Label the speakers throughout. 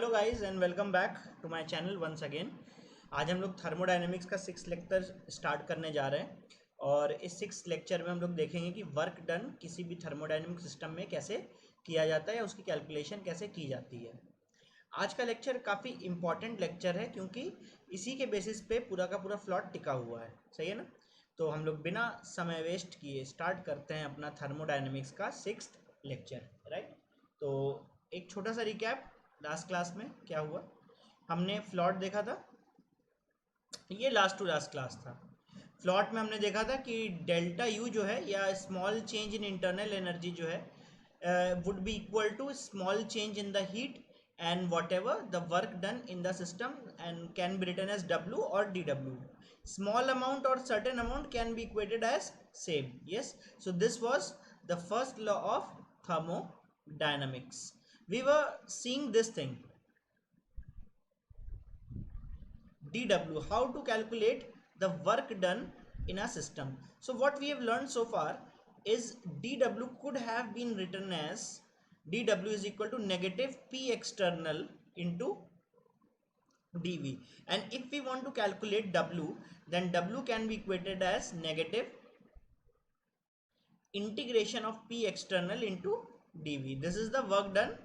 Speaker 1: Hello guys and welcome back to my channel once again. आज हम लोग thermodynamics का 6th लेक्चर स्टार्ट करने जा रहे हैं और इस 6th लेक्चर में हम लोग देखेंगे कि वर्क डन किसी भी थर्मोडायनेमिक सिस्टम में कैसे किया जाता है या उसकी कैलकुलेशन कैसे की जाती है। आज का लेक्चर काफ़ी इंपॉर्टेंट लेक्चर है क्योंकि इसी के बेसिस पे पूरा का पूरा प्लॉट टिका हुआ है, सही है ना। तो हम लोग बिना समय वेस्ट किए स्टार्ट करते हैं अपना थर्मोडायनेमिक्स का 6th लेक्चर, राइट। तो एक छोटा सा रिकैप, लास्ट क्लास में क्या हुआ, हमने फ्लॉट देखा था। ये लास्ट टू लास्ट क्लास था। फ्लॉट में हमने देखा था कि डेल्टा यू जो है या small change in internal energy जो है would be equal to small change in the heat and whatever the work done in the system and can be written as W or dW. Small amount or certain amount can be equated as same. Yes, so this was the first law of thermodynamics. We were seeing this thing dW, how to calculate the work done in a system. So what we have learned so far is dW could have been written as dW is equal to negative P external into dV, and if we want to calculate W, then W can be equated as negative integration of P external into dV. This is the work done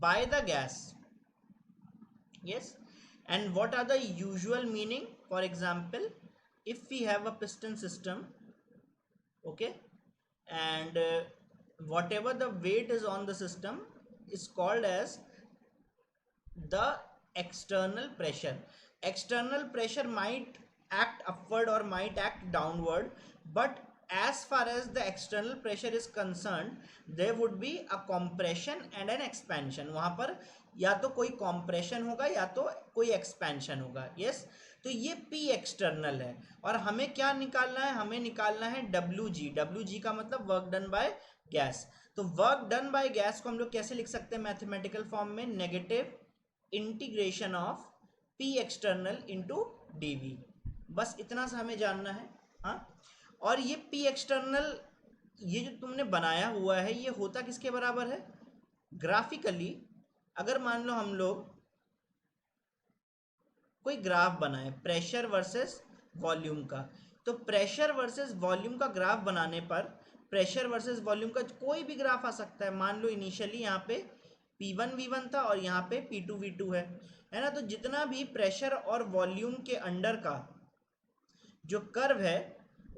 Speaker 1: by the gas. Yes, and what are the usual meaning? For example, if we have a piston system, okay, and whatever the weight is on the system is called as the external pressure. External pressure might act upward or might act downward, but as far as the external pressure is concerned, there would be a compression and an expansion. वहां पर या तो कोई compression होगा या तो कोई expansion होगा. yes, तो ये P एक्सटर्नल है और हमें क्या निकालना है, हमें निकालना है WG. WG का मतलब वर्क डन बाय गैस. तो वर्क डन बाय गैस को हम लोग कैसे लिख सकते हैं मैथमेटिकल फॉर्म में? Negative integration of P external into dV. बस इतना सा हमें जानना है. हाँ, और ये P एक्सटर्नल ये जो तुमने बनाया हुआ है ये होता किसके बराबर है? ग्राफिकली अगर मान लो हम लोग कोई ग्राफ बनाए प्रेशर वर्सेस वॉल्यूम का, तो प्रेशर वर्सेस वॉल्यूम का ग्राफ बनाने पर प्रेशर वर्सेस वॉल्यूम का कोई भी ग्राफ आ सकता है. मान लो इनिशियली यहाँ पे P1 V1 था और यहाँ पे P2 V2 है ना. तो जितना भी प्रेशर और वॉल्यूम के अंडर का जो कर्व है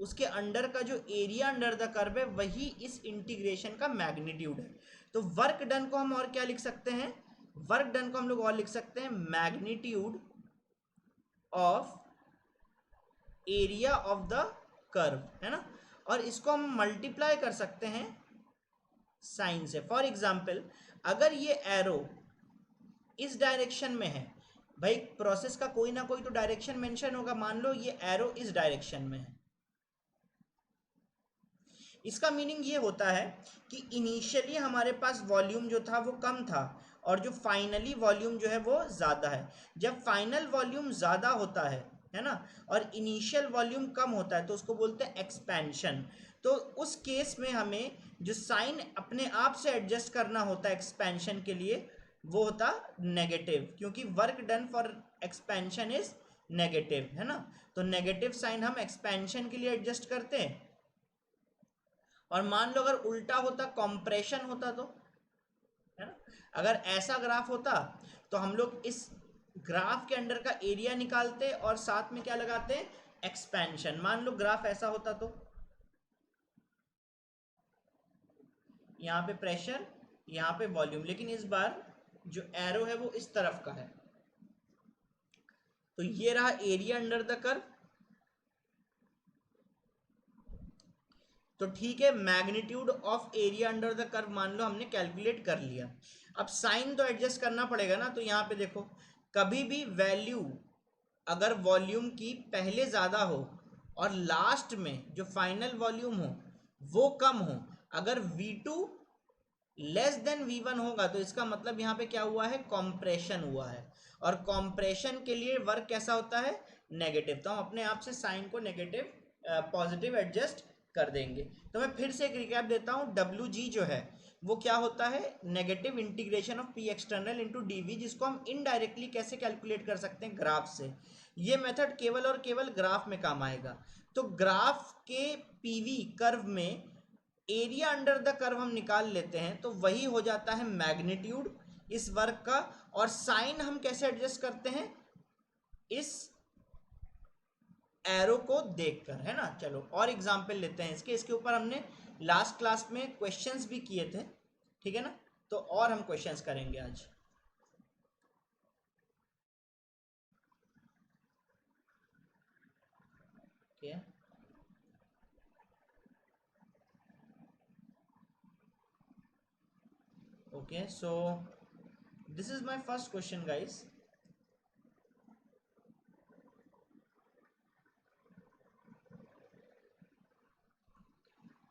Speaker 1: उसके अंडर का जो एरिया अंडर द कर्व है वही इस इंटीग्रेशन का मैग्नीट्यूड है. तो वर्क डन को हम और क्या लिख सकते हैं? वर्क डन को हम लोग और लिख सकते हैं magnitude of area of the curve, है ना. और इसको हम मल्टीप्लाई कर सकते हैं साइन से. फॉर एग्जाम्पल अगर ये एरो इस डायरेक्शन में है, भाई प्रोसेस का कोई ना कोई तो डायरेक्शन मेंशन होगा. मान लो ये एरो इस डायरेक्शन में है, इसका मीनिंग ये होता है कि इनिशियली हमारे पास वॉल्यूम जो था वो कम था और जो फाइनली वॉल्यूम जो है वो ज़्यादा है. जब फाइनल वॉल्यूम ज़्यादा होता है ना, और इनिशियल वॉल्यूम कम होता है तो उसको बोलते हैं एक्सपेंशन. तो उस केस में हमें जो साइन अपने आप से एडजस्ट करना होता है एक्सपेंशन के लिए वो होता नेगेटिव, क्योंकि work done for expansion is negative, है ना. तो नेगेटिव साइन हम एक्सपेंशन के लिए एडजस्ट करते हैं. और मान लो अगर उल्टा होता, कॉम्प्रेशन होता, तो है ना, अगर ऐसा ग्राफ होता तो हम लोग इस ग्राफ के अंडर का एरिया निकालते और साथ में क्या लगाते हैं? एक्सपेंशन. मान लो ग्राफ ऐसा होता तो यहाँ पे प्रेशर, यहाँ पे वॉल्यूम, लेकिन इस बार जो एरो है वो इस तरफ का है. तो ये रहा एरिया अंडर द कर्व. तो ठीक है, magnitude of area under the curve मान लो हमने कैलकुलेट कर लिया. अब साइन तो एडजस्ट करना पड़ेगा ना. तो यहाँ पे देखो, कभी भी वैल्यू अगर वॉल्यूम की पहले ज़्यादा हो और लास्ट में जो फाइनल वॉल्यूम हो वो कम हो, अगर V2 लेस देन V1 होगा तो इसका मतलब यहाँ पे क्या हुआ है? कॉम्प्रेशन हुआ है. और कॉम्प्रेशन के लिए वर्क कैसा होता है? नेगेटिव. तो हम अपने आप से साइन को नेगेटिव पॉजिटिव एडजस्ट कर देंगे। तो मैं फिर से एक रिकैप देता हूँ, डब्ल्यू जी जो है वो क्या होता है, negative integration of P external into d V, जिसको हम इनडायरेक्टली कैसे कैलकुलेट कर सकते हैं, ग्राफ से। ये मेथड केवल और केवल ग्राफ में काम आएगा। तो ग्राफ के पीवी कर्व में एरिया अंडर द कर्व हम निकाल लेते हैं, तो वही हो जाता है मैग्नीट्यूड इस वर्क का। और साइन हम कैसे एडजस्ट करते हैं, इस एरो को देखकर, है ना। चलो और एग्जांपल लेते हैं इसके ऊपर हमने लास्ट क्लास में क्वेश्चंस भी किए थे, ठीक है ना। तो और हम क्वेश्चंस करेंगे आज। ठीक है, okay, so this is my first question guys.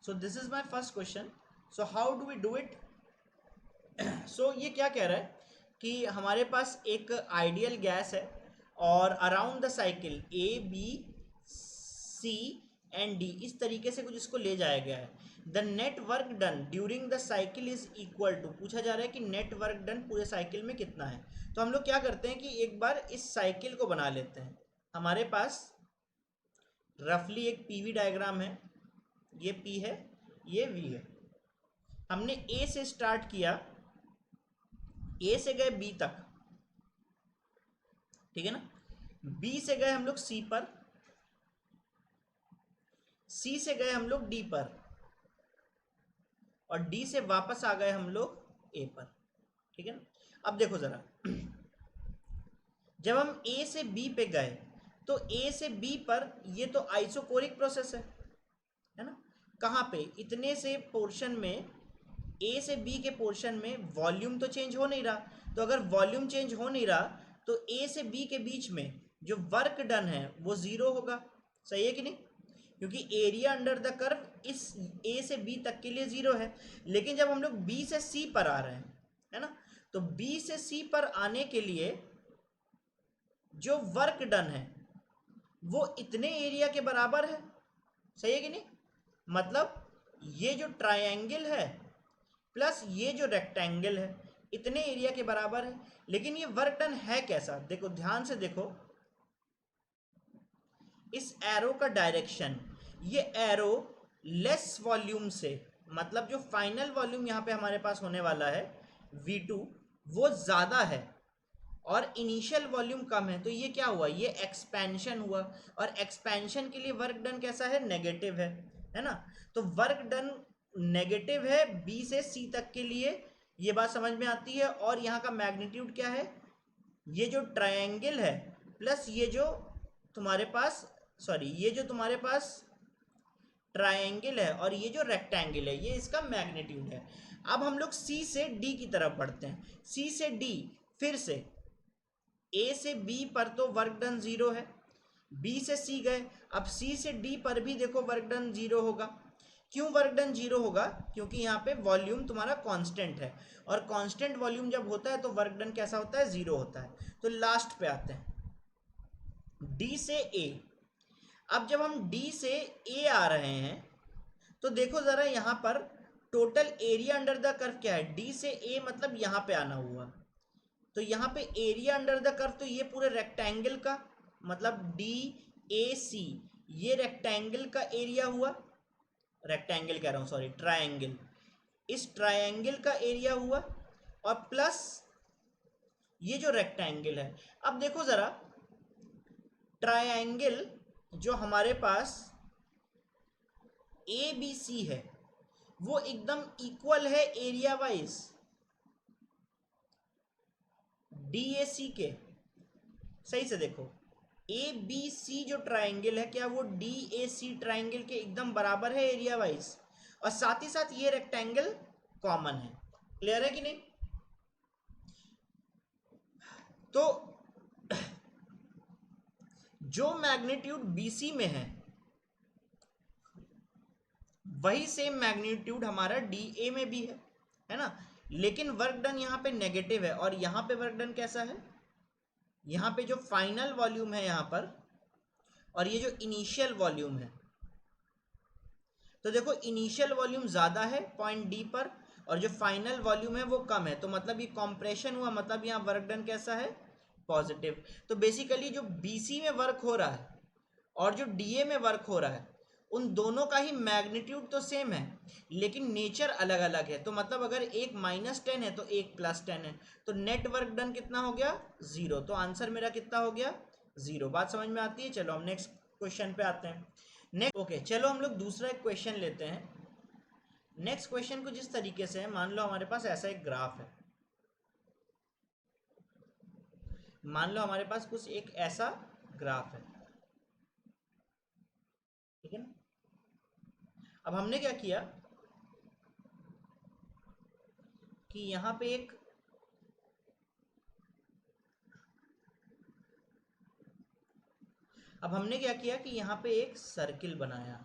Speaker 1: So this is my first question. So how do we do it. So ये क्या कह रहा है कि हमारे पास एक आइडियल गैस है और around the cycle A B C and D इस तरीके से कुछ इसको ले जाया गया है। The net work done during the cycle is equal to, पूछा जा रहा है कि नेट वर्क डन पूरे साइकिल में कितना है। तो हम लोग क्या करते हैं कि एक बार इस साइकिल को बना लेते हैं। हमारे पास रफली एक पीवी डायग्राम है, ये पी है, ये वी है। हमने ए से स्टार्ट किया, ए से गए बी तक, ठीक है ना। बी से गए हम लोग सी पर, सी से गए हम लोग डी पर, और डी से वापस आ गए हम लोग ए पर, ठीक है ना। अब देखो जरा, जब हम ए से बी पे गए तो ए से बी पर ये तो आइसोकोरिक प्रोसेस है ना। कहाँ पे, इतने से पोर्शन में, ए से बी के पोर्शन में वॉल्यूम तो चेंज हो नहीं रहा। तो अगर वॉल्यूम चेंज हो नहीं रहा तो ए से बी के बीच में जो वर्क डन है वो जीरो होगा, सही है कि नहीं। क्योंकि एरिया अंडर द कर्व इस ए से बी तक के लिए जीरो है। लेकिन जब हम लोग बी से सी पर आ रहे हैं, है ना, तो बी से सी पर आने के लिए जो वर्क डन है वो इतने एरिया के बराबर है, सही है कि नहीं। मतलब ये जो ट्रायंगल है प्लस ये जो रेक्टेंगल है इतने एरिया के बराबर है। लेकिन ये वर्क डन है कैसा, देखो ध्यान से देखो इस एरो का डायरेक्शन, ये एरो लेस वॉल्यूम से, मतलब जो फाइनल वॉल्यूम यहाँ पे हमारे पास होने वाला है V2 वो ज़्यादा है और इनिशियल वॉल्यूम कम है। तो ये क्या हुआ, ये एक्सपेंशन हुआ। और एक्सपेंशन के लिए वर्क डन कैसा है, नेगेटिव है ना। तो वर्क डन नेगेटिव है बी से सी तक के लिए, ये बात समझ में आती है। और यहाँ का मैग्नीट्यूड क्या है, ये जो ट्रायंगल है प्लस ये जो तुम्हारे पास, सॉरी ये जो तुम्हारे पास ट्रायंगल है और ये जो रेक्टेंगल है, ये इसका मैग्नीट्यूड है। अब हम लोग सी से डी की तरफ बढ़ते हैं। सी से डी, फिर से ए से बी पर तो वर्क डन जीरो है, बी से सी गए, अब सी से डी पर भी देखो वर्क डन जीरो होगा। क्यों वर्क डन जीरो होगा, क्योंकि यहाँ पे वॉल्यूम तुम्हारा कांस्टेंट है और कांस्टेंट वॉल्यूम जब होता है तो वर्क डन कैसा होता है, जीरो होता है। तो लास्ट पे आते हैं डी से ए। अब जब हम डी से ए आ रहे हैं तो देखो जरा यहाँ पर total area under the curve क्या है, डी से ए मतलब यहाँ पे आना हुआ। तो यहाँ पे एरिया अंडर द कर्व, तो ये पूरे रेक्टेंगल का मतलब डी ए सी, ये रेक्टेंगल का एरिया हुआ, रेक्टेंगल कह रहा हूँ सॉरी ट्रायंगल, इस ट्रायंगल का एरिया हुआ और प्लस ये जो रेक्टेंगल है। अब देखो जरा ट्रायंगल जो हमारे पास ए बी सी है वो एकदम इक्वल है एरिया वाइज डी ए सी के। सही से देखो ए बी सी जो ट्रायंगल है क्या वो डी ए सी ट्रायंगल के एकदम बराबर है एरिया वाइज, और साथ ही साथ ये रेक्टेंगल कॉमन है। क्लियर है कि नहीं। तो जो मैग्नीट्यूड बीसी में है वही सेम मैग्नीट्यूड हमारा डी ए में भी है ना। लेकिन वर्क डन यहाँ पे नेगेटिव है और यहाँ पे वर्क डन कैसा है, यहाँ पे जो फाइनल वॉल्यूम है यहाँ पर और ये जो इनिशियल वॉल्यूम है, तो देखो इनिशियल वॉल्यूम ज़्यादा है पॉइंट डी पर और जो फाइनल वॉल्यूम है वो कम है, तो मतलब ये कॉम्प्रेशन हुआ, मतलब यहाँ वर्क डन कैसा है, पॉजिटिव। तो बेसिकली जो BC में वर्क हो रहा है और जो DA में वर्क हो रहा है उन दोनों का ही मैग्नीट्यूड तो सेम है लेकिन नेचर अलग अलग है। तो मतलब अगर एक -10 है तो एक +10 है, तो नेट वर्क डन कितना हो गया, 0। तो आंसर मेरा कितना हो गया, 0। बात समझ में आती है। चलो हम नेक्स्ट क्वेश्चन पे आते हैं। नेक्स्ट ओके, चलो हम लोग दूसरा एक क्वेश्चन लेते हैं। नेक्स्ट क्वेश्चन कुछ इस तरीके से है, मान लो हमारे पास ऐसा एक ग्राफ है, मान लो हमारे पास कुछ एक ऐसा ग्राफ है, ठीक है ना। अब हमने क्या किया कि यहाँ पे एक अब हमने क्या किया कि यहाँ पे एक सर्किल बनाया।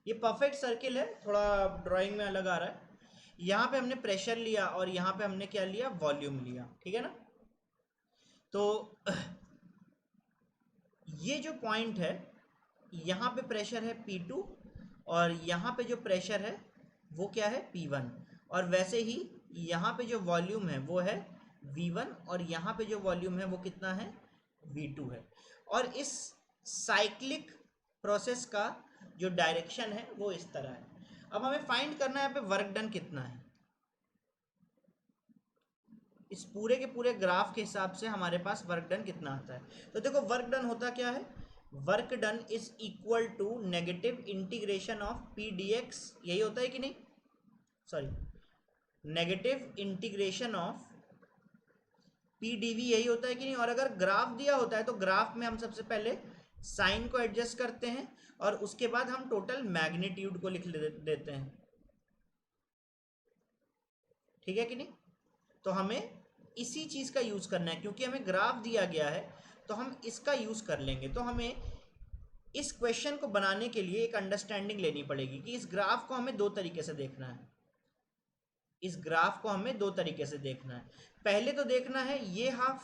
Speaker 1: ये परफेक्ट सर्किल है, थोड़ा ड्राइंग में अलग आ रहा है। यहाँ पे हमने प्रेशर लिया और यहाँ पे हमने क्या लिया, वॉल्यूम लिया, ठीक है ना। तो ये जो पॉइंट है, यहाँ पे प्रेशर है P2 और यहाँ पे जो प्रेशर है वो क्या है, P1। और वैसे ही यहाँ पे जो वॉल्यूम है वो है V1 और यहाँ पे जो वॉल्यूम है वो कितना है, V2 है। और इस साइक्लिक प्रोसेस का जो डायरेक्शन है वो इस तरह है। अब हमें फाइंड करना है यहाँ पे वर्क डन कितना है। इस पूरे के पूरे ग्राफ के हिसाब से हमारे पास वर्क डन कितना आता है। तो देखो वर्क डन होता क्या है, work done is equal to negative integration of P d x, यही होता है कि नहीं, sorry, negative integration of P d V, यही होता है कि नहीं। और अगर ग्राफ दिया होता है तो ग्राफ में हम सबसे पहले साइन को एडजस्ट करते हैं और उसके बाद हम टोटल मैग्नीट्यूड को लिख देते हैं, ठीक है कि नहीं। तो हमें इसी चीज़ का यूज़ करना है, क्योंकि हमें ग्राफ दिया गया है तो हम इसका यूज़ कर लेंगे। तो हमें इस क्वेश्चन को बनाने के लिए एक अंडरस्टैंडिंग लेनी पड़ेगी कि इस ग्राफ को हमें दो तरीके से देखना है। इस ग्राफ को हमें दो तरीके से देखना है। पहले तो देखना है ये हाफ,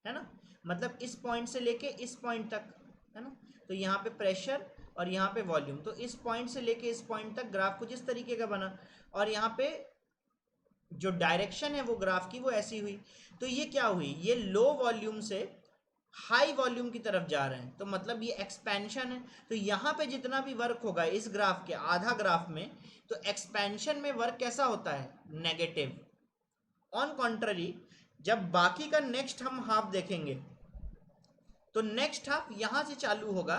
Speaker 1: है ना, मतलब इस पॉइंट से लेके इस पॉइंट तक, है ना। तो यहाँ पे प्रेशर और यहाँ पे वॉल्यूम, तो इस पॉइंट से लेके इस पॉइंट तक ग्राफ कुछ इस तरीके का बना और यहाँ पे जो डायरेक्शन है वो ग्राफ की वो ऐसी हुई। तो ये क्या हुई, ये लो वॉल्यूम से हाई वॉल्यूम की तरफ जा रहे हैं, तो मतलब ये एक्सपेंशन है। तो यहाँ पे जितना भी वर्क होगा इस ग्राफ के आधा ग्राफ में, तो एक्सपेंशन में वर्क कैसा होता है, नेगेटिव। ऑन कॉन्ट्ररी जब बाकी का नेक्स्ट हम हाफ देखेंगे तो नेक्स्ट हाफ यहां से चालू होगा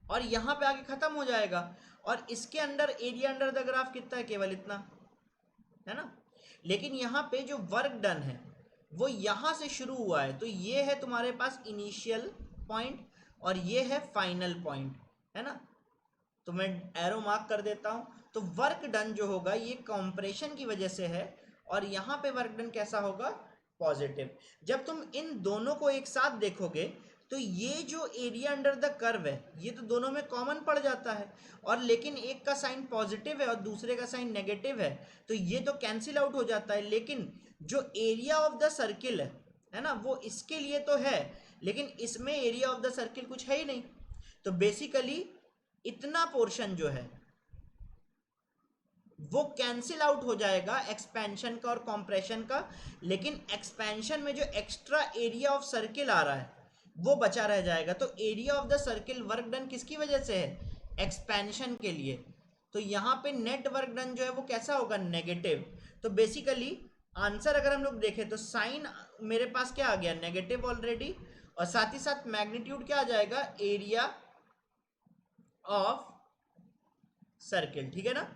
Speaker 1: और यहां पे आके खत्म हो जाएगा। और इसके अंदर एरिया अंडर द ग्राफ कितना है, केवल इतना, है ना। लेकिन यहाँ पे जो वर्क डन है वो यहाँ से शुरू हुआ है, तो ये है तुम्हारे पास इनिशियल पॉइंट और ये है फाइनल पॉइंट, है ना। तो मैं एरो मार्क कर देता हूँ। तो वर्क डन जो होगा ये कंप्रेशन की वजह से है और यहाँ पे वर्क डन कैसा होगा, पॉजिटिव। जब तुम इन दोनों को एक साथ देखोगे तो ये जो एरिया अंडर द कर्व है ये तो दोनों में कॉमन पड़ जाता है, और लेकिन एक का साइन पॉजिटिव है और दूसरे का साइन नेगेटिव है, तो ये तो कैंसिल आउट हो जाता है। लेकिन जो एरिया ऑफ द सर्किल है ना, वो इसके लिए तो है लेकिन इसमें एरिया ऑफ द सर्किल कुछ है ही नहीं। तो बेसिकली इतना पोर्शन जो है वो कैंसिल आउट हो जाएगा एक्सपेंशन का और कॉम्प्रेशन का, लेकिन एक्सपेंशन में जो एक्स्ट्रा एरिया ऑफ सर्किल आ रहा है वो बचा रह जाएगा। तो area of the circle work done किसकी वजह से है, एक्सपेंशन के लिए। तो यहाँ पे नेट वर्क डन जो है वो कैसा होगा, नेगेटिव। तो बेसिकली आंसर अगर हम लोग देखें तो साइन मेरे पास क्या आ गया, नेगेटिव ऑलरेडी, और साथ ही साथ मैग्नीट्यूड क्या आ जाएगा, एरिया ऑफ सर्किल, ठीक है ना।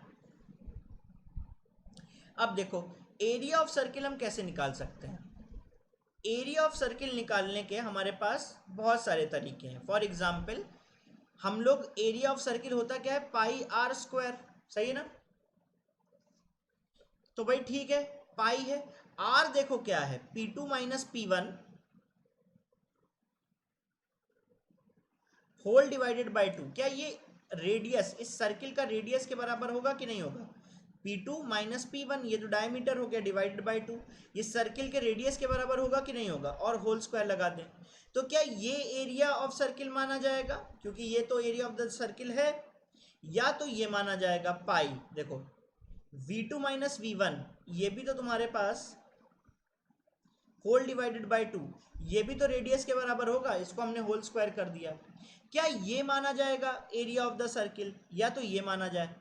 Speaker 1: अब देखो एरिया ऑफ सर्किल हम कैसे निकाल सकते हैं। एरिया ऑफ सर्किल निकालने के हमारे पास बहुत सारे तरीके हैं। फॉर एग्जाम्पल हम लोग एरिया ऑफ सर्किल होता क्या है, पाई आर स्क्वायर, सही है ना। तो भाई ठीक है, पाई है, आर देखो क्या है, P2 minus P1 whole divided by 2। क्या ये रेडियस इस सर्किल का रेडियस के बराबर होगा कि नहीं होगा, P2 माइनस P1, ये तो डायमीटर हो गया, डिवाइडेड बाई 2, ये सर्किल के रेडियस के बराबर होगा कि नहीं होगा, और होल स्क्वायर लगा दें। तो क्या ये एरिया ऑफ सर्किल माना जाएगा, क्योंकि ये तो एरिया ऑफ द सर्किल है, या तो ये माना जाएगा पाई। देखो V2 माइनस V1, ये भी तो तुम्हारे पास होल डिवाइडेड बाई 2, ये भी तो रेडियस के बराबर होगा, इसको हमने होल स्क्वायर कर दिया। क्या ये माना जाएगा एरिया ऑफ द सर्किल, या तो ये माना जाए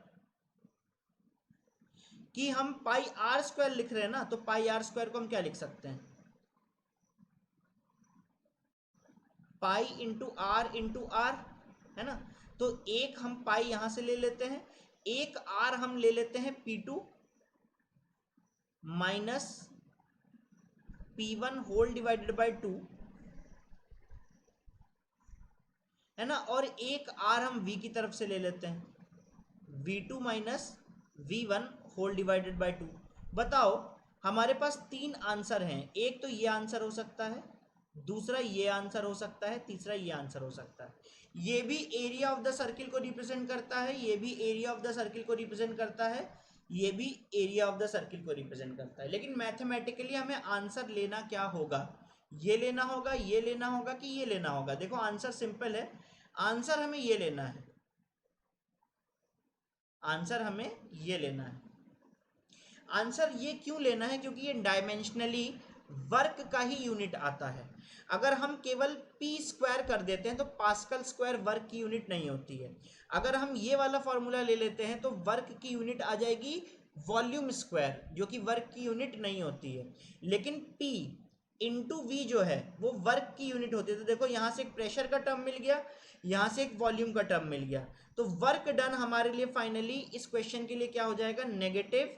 Speaker 1: कि हम पाई आर स्क्वायर लिख रहे हैं ना, तो पाई आर स्क्वायर को हम क्या लिख सकते हैं, पाई इंटू आर, है ना। तो एक हम पाई यहां से ले लेते हैं, एक आर हम ले लेते हैं P2 minus P1 whole divided by 2, है ना, और एक आर हम V की तरफ से ले लेते हैं, V2 minus V1 whole divided by 2। बताओ हमारे पास तीन आंसर हैं, एक तो ये आंसर हो सकता है, दूसरा ये आंसर हो सकता है, तीसरा ये आंसर हो सकता है। ये भी एरिया ऑफ द सर्किल को रिप्रेजेंट करता है, ये भी एरिया ऑफ द सर्किल को रिप्रेजेंट करता है, ये भी एरिया ऑफ द सर्किल को रिप्रेजेंट करता है। लेकिन मैथमेटिकली हमें आंसर लेना क्या होगा, ये लेना होगा, ये लेना होगा, कि ये लेना होगा। देखो आंसर सिंपल है, आंसर हमें ये लेना है, आंसर हमें ये लेना है। आंसर ये क्यों लेना है, क्योंकि ये डायमेंशनली वर्क का ही यूनिट आता है। अगर हम केवल पी स्क्वायर कर देते हैं तो पास्कल स्क्वायर वर्क की यूनिट नहीं होती है। अगर हम ये वाला फॉर्मूला ले लेते हैं तो वर्क की यूनिट आ जाएगी वॉल्यूम स्क्वायर, जो कि वर्क की यूनिट नहीं होती है। लेकिन पी इंटू वी जो है वो वर्क की यूनिट होती है। तो देखो यहाँ से एक प्रेशर का टर्म मिल गया, यहाँ से एक वॉल्यूम का टर्म मिल गया, तो वर्क डन हमारे लिए फाइनली इस क्वेश्चन के लिए क्या हो जाएगा, negative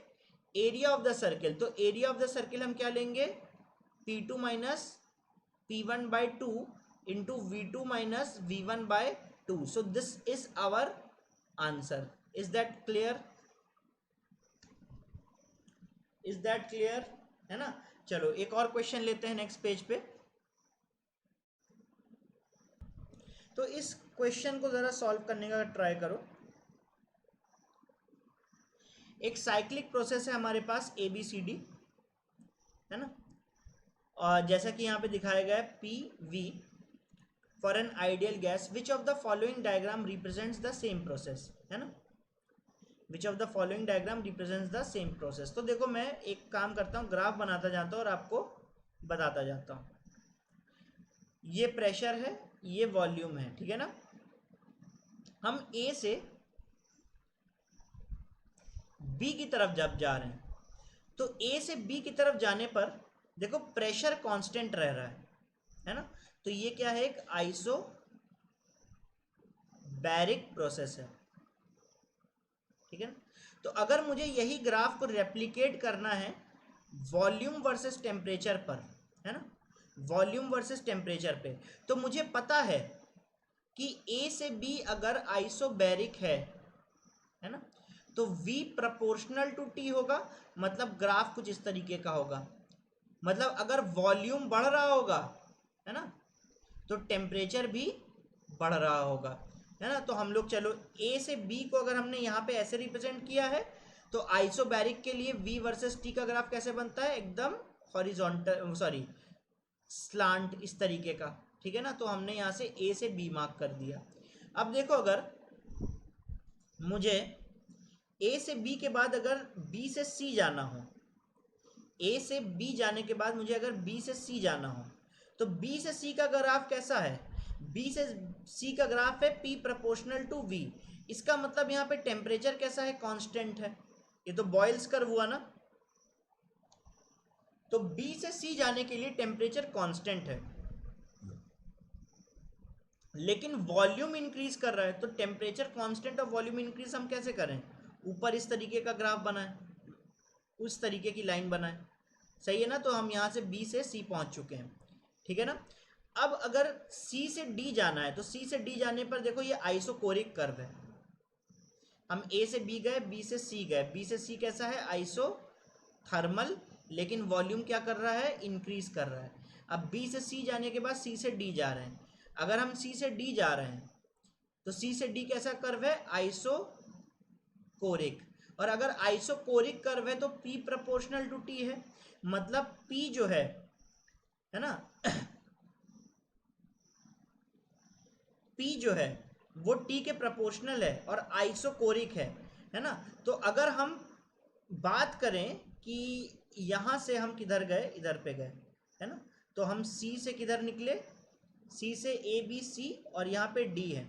Speaker 1: area of the circle. तो एरिया ऑफ द सर्किल हम क्या लेंगे, P2 minus P1 by 2 into V2 minus V1 by 2। So this is our answer. Is that clear, is that clear, है ना। चलो एक और क्वेश्चन लेते हैं नेक्स्ट पेज पे। तो इस क्वेश्चन को जरा सॉल्व करने का ट्राई करो। एक साइक्लिक प्रोसेस है हमारे पास ABCD, है ना, और जैसा कि यहाँ पे दिखाया गया है PV for an ideal gas, which of the following diagram represents the same process, है ना, which of the following diagram represents the same process. तो देखो मैं एक काम करता हूँ, ग्राफ बनाता जाता हूँ और आपको बताता जाता हूँ। ये प्रेशर है, ये वॉल्यूम है, ठीक है ना। हम A से B की तरफ जब जा रहे हैं तो A से B की तरफ जाने पर देखो प्रेशर कांस्टेंट रह रहा है ना। तो ये क्या है, एक आइसोबैरिक प्रोसेस है, ठीक है ना। तो अगर मुझे यही ग्राफ को रेप्लिकेट करना है वॉल्यूम वर्सेस टेम्परेचर पर, है ना, वॉल्यूम वर्सेस टेम्परेचर पे, तो मुझे पता है कि A से B अगर आइसोबैरिक है ना, तो V प्रोपोर्शनल टू T होगा। मतलब ग्राफ कुछ इस तरीके का होगा, मतलब अगर वॉल्यूम बढ़ रहा होगा, है ना, तो टेम्परेचर भी बढ़ रहा होगा, है ना। तो हम लोग चलो A से B को अगर हमने यहाँ पे ऐसे रिप्रेजेंट किया है, तो आइसोबैरिक के लिए V वर्सेस T का ग्राफ कैसे बनता है, एकदम हॉरिजॉन्टल, सॉरी स्लांट, इस तरीके का, ठीक है ना। तो हमने यहाँ से A से B मार्क कर दिया। अब देखो अगर मुझे A से B के बाद अगर B से C जाना हो, A से B जाने के बाद मुझे अगर B से C जाना हो, तो B से C का ग्राफ कैसा है, B से C का ग्राफ है P प्रोपोर्शनल टू V। इसका मतलब यहाँ पे टेम्परेचर कैसा है, कांस्टेंट है, ये तो बॉयल्स कर्व हुआ ना। तो B से C जाने के लिए टेम्परेचर कांस्टेंट है, लेकिन वॉल्यूम इंक्रीज कर रहा है। तो टेम्परेचर कांस्टेंट और वॉल्यूम इंक्रीज हम कैसे करें, ऊपर इस तरीके का ग्राफ बनाए, उस तरीके की लाइन बनाए, सही है ना। तो हम यहाँ से B से C पहुँच चुके हैं, ठीक है ना। अब अगर C से D जाना है, तो C से D जाने पर देखो ये आइसोकोरिक कर्व है। हम A से B गए, B से C गए, B से C कैसा है, आइसोथर्मल, लेकिन वॉल्यूम क्या कर रहा है, इंक्रीज कर रहा है। अब B से C जाने के बाद C से D जा रहे हैं। अगर हम C से D जा रहे हैं तो C से D कैसा कर्व है, आइसोकोरिक। और अगर आइसोकोरिक कर्व है तो P प्रोपोर्शनल टू T है, मतलब P जो है ना P जो है वो T के प्रोपोर्शनल है और आइसोकोरिक है ना। तो अगर हम बात करें कि यहां से हम किधर गए, इधर पे गए है ना, तो हम C से किधर निकले, C से ABC और यहाँ पे D है।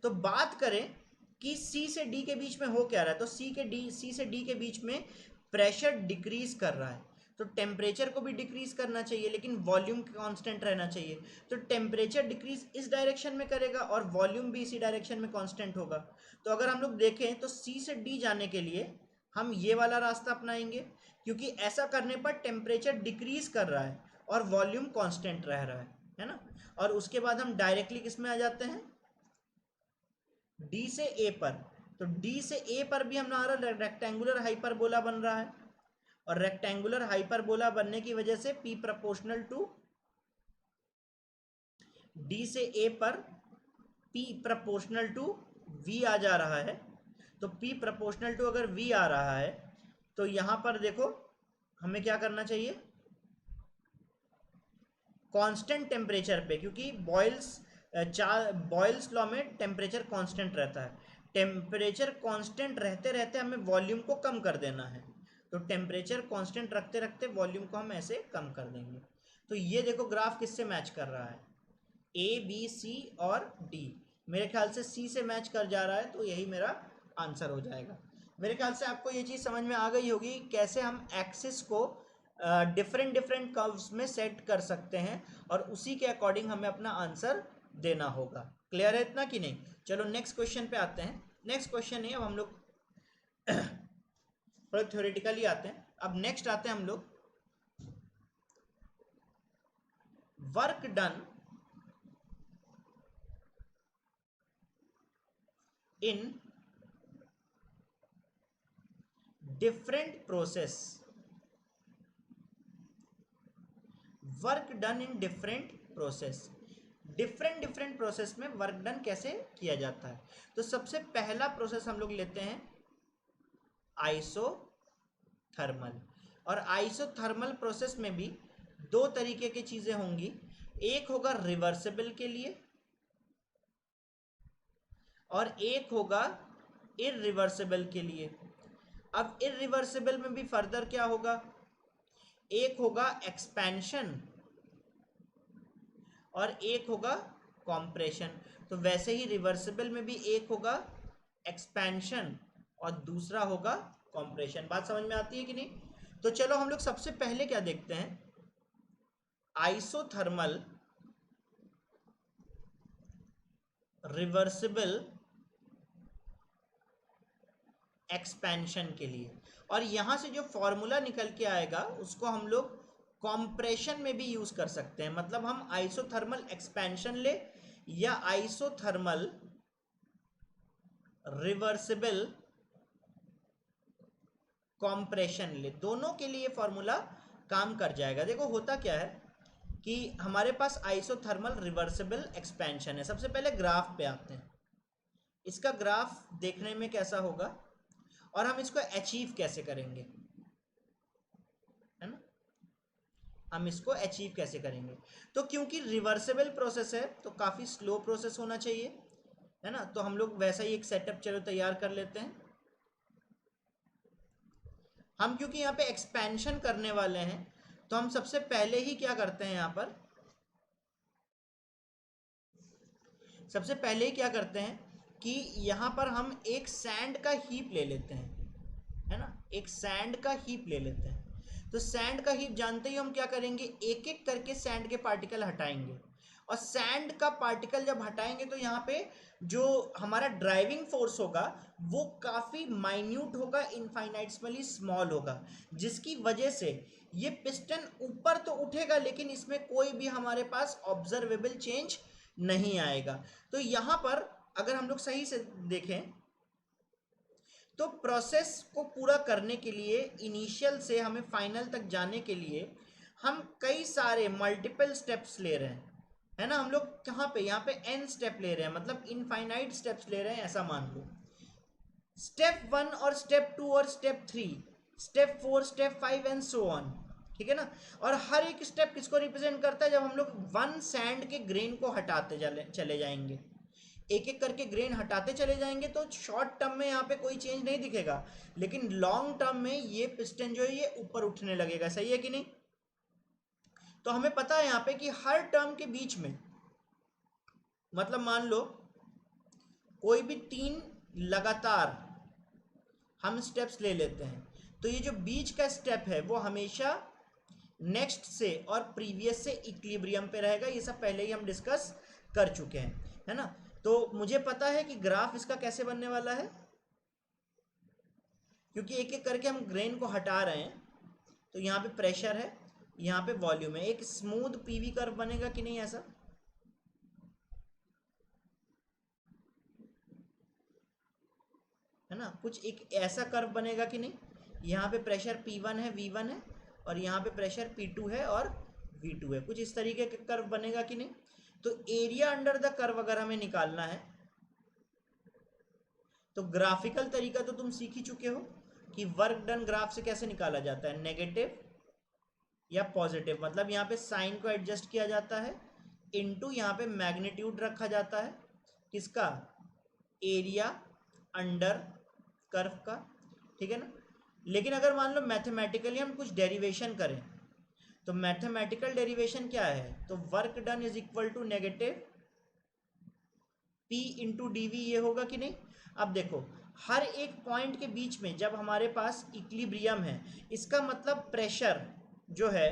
Speaker 1: तो बात करें कि C से D के बीच में हो क्या रहा है, तो C से D के बीच में प्रेशर डिक्रीज कर रहा है, तो टेम्परेचर को भी डिक्रीज करना चाहिए लेकिन वॉल्यूम कांस्टेंट रहना चाहिए। तो टेम्परेचर डिक्रीज इस डायरेक्शन में करेगा और वॉल्यूम भी इसी डायरेक्शन में कांस्टेंट होगा। तो अगर हम लोग देखें तो C से D जाने के लिए हम ये वाला रास्ता अपनाएंगे, क्योंकि ऐसा करने पर टेम्परेचर डिक्रीज कर रहा है और वॉल्यूम कांस्टेंट रह रहा है ना। और उसके बाद हम डायरेक्टली किस में आ जाते हैं, D से A पर। तो D से A पर भी हमारा रेक्टेंगुलर हाइपरबोला बन रहा है और रेक्टेंगुलर हाइपरबोला बनने की वजह से P प्रोपोर्शनल टू D से A पर P प्रोपोर्शनल टू V आ जा रहा है। तो P प्रोपोर्शनल टू अगर V आ रहा है तो यहां पर देखो हमें क्या करना चाहिए, कांस्टेंट टेम्परेचर पे, क्योंकि बॉयल्स लॉ में टेम्परेचर कांस्टेंट रहता है, टेम्परेचर कांस्टेंट रहते रहते हमें वॉल्यूम को कम कर देना है। तो टेम्परेचर कांस्टेंट रखते रखते वॉल्यूम को हम ऐसे कम कर देंगे। तो ये देखो ग्राफ किससे मैच कर रहा है, ए बी सी और डी। मेरे ख्याल से सी से मैच कर जा रहा है, तो यही मेरा आंसर हो जाएगा। मेरे ख्याल से आपको ये चीज़ समझ में आ गई होगी कैसे हम एक्सिस को डिफरेंट डिफरेंट कर्व्स में सेट कर सकते हैं और उसी के अकॉर्डिंग हमें अपना आंसर देना होगा। क्लियर है इतना कि नहीं? चलो नेक्स्ट क्वेश्चन पे आते हैं। नेक्स्ट क्वेश्चन है, अब हम लोग थोड़ा थ्योरेटिकली आते हैं। अब नेक्स्ट आते हैं हम लोग work done in different process, work done in different process, different different process में वर्क डन कैसे किया जाता है। तो सबसे पहला प्रोसेस हम लोग लेते हैं आइसोथर्मल। और आइसोथर्मल प्रोसेस में भी दो तरीके की चीजें होंगी, एक होगा रिवर्सिबल के लिए और एक होगा इरिवर्सिबल के लिए। अब इरिवर्सिबल में भी फर्दर क्या होगा, एक होगा एक्सपेंशन और एक होगा कॉम्प्रेशन। तो वैसे ही रिवर्सिबल में भी एक होगा एक्सपेंशन और दूसरा होगा कॉम्प्रेशन। बात समझ में आती है कि नहीं? तो चलो हम लोग सबसे पहले क्या देखते हैं, आइसोथर्मल रिवर्सिबल एक्सपेंशन के लिए। और यहां से जो फॉर्मूला निकल के आएगा उसको हम लोग कॉम्प्रेशन में भी यूज कर सकते हैं। मतलब हम आइसोथर्मल एक्सपेंशन ले या आइसोथर्मल रिवर्सिबल कॉम्प्रेशन ले, दोनों के लिए फॉर्मूला काम कर जाएगा। देखो होता क्या है कि हमारे पास आइसोथर्मल रिवर्सिबल एक्सपेंशन है। सबसे पहले ग्राफ पे आते हैं, इसका ग्राफ देखने में कैसा होगा और हम इसको अचीव कैसे करेंगे, है ना, हम इसको अचीव कैसे करेंगे। तो क्योंकि रिवर्सिबल प्रोसेस है तो काफ़ी स्लो प्रोसेस होना चाहिए, है ना। तो हम लोग वैसा ही एक सेटअप चलो तैयार कर लेते हैं। हम क्योंकि यहाँ पे एक्सपेंशन करने वाले हैं तो हम सबसे पहले ही क्या करते हैं, यहाँ पर सबसे पहले ही क्या करते हैं कि यहाँ पर हम एक सैंड का हीप ले लेते हैं, है ना, एक सैंड का हीप ले लेते हैं। तो सैंड का हीप जानते ही हम क्या करेंगे, एक एक करके सैंड के पार्टिकल हटाएंगे। और सैंड का पार्टिकल जब हटाएंगे तो यहाँ पे जो हमारा ड्राइविंग फोर्स होगा वो काफ़ी माइन्यूट होगा, इनफाइनाइटली स्मॉल होगा, जिसकी वजह से ये पिस्टन ऊपर तो उठेगा लेकिन इसमें कोई भी हमारे पास ऑब्जर्वेबल चेंज नहीं आएगा। तो यहाँ पर अगर हम लोग सही से देखें तो प्रोसेस को पूरा करने के लिए, इनिशियल से हमें फाइनल तक जाने के लिए हम कई सारे मल्टीपल स्टेप्स ले रहे हैं, है ना। हम लोग कहाँ पे, यहाँ पे n स्टेप ले रहे हैं, मतलब इनफाइनाइट स्टेप्स ले रहे हैं, ऐसा मान लो। स्टेप 1 और स्टेप 2 और step 3, step 4, step 5 and so on, ठीक है ना। और हर एक स्टेप किसको रिप्रेजेंट करता है, जब हम लोग वन सैंड के ग्रेन को हटाते चले जाएंगे, एक एक करके ग्रेन हटाते चले जाएंगे, तो शॉर्ट टर्म में यहाँ पे कोई चेंज नहीं दिखेगा, लेकिन लॉन्ग टर्म में ये पिस्टन जो है ये ऊपर उठने लगेगा, सही है कि नहीं। तो हमें पता है यहाँ पे कि हर टर्म के बीच में, मतलब मान लो कोई भी 3 लगातार हम स्टेप्स ले लेते हैं, तो ये जो बीच का स्टेप है वो हमेशा नेक्स्ट से और प्रीवियस से इक्विलिब्रियम पे रहेगा, ये सब पहले ही हम डिस्कस कर चुके हैं, है ना। तो मुझे पता है कि ग्राफ इसका कैसे बनने वाला है, क्योंकि एक एक करके हम ग्रेन को हटा रहे हैं, तो यहाँ पे प्रेशर है, यहाँ पे वॉल्यूम है, एक स्मूथ पीवी कर्व बनेगा कि नहीं ऐसा, है ना, कुछ एक ऐसा कर्व बनेगा कि नहीं। यहाँ पे प्रेशर P1 है, V1 है, और यहाँ पे प्रेशर P2 है और V2 है, कुछ इस तरीके का कर्व बनेगा कि नहीं। तो एरिया अंडर द कर्व अगर हमें निकालना है, तो ग्राफिकल तरीका तो तुम सीख ही चुके हो कि वर्क डन ग्राफ से कैसे निकाला जाता है, नेगेटिव या पॉजिटिव, मतलब यहाँ पे साइन को एडजस्ट किया जाता है, इनटू यहाँ पे मैग्नीट्यूड रखा जाता है किसका, एरिया अंडर कर्व का, ठीक है ना। लेकिन अगर मान लो मैथमेटिकली हम कुछ डेरिवेशन करें, तो मैथमेटिकल डेरिवेशन क्या है, तो work done is equal to negative P into d V, ये होगा कि नहीं। अब देखो हर एक पॉइंट के बीच में जब हमारे पास इक्विलिब्रियम है, इसका मतलब प्रेशर जो है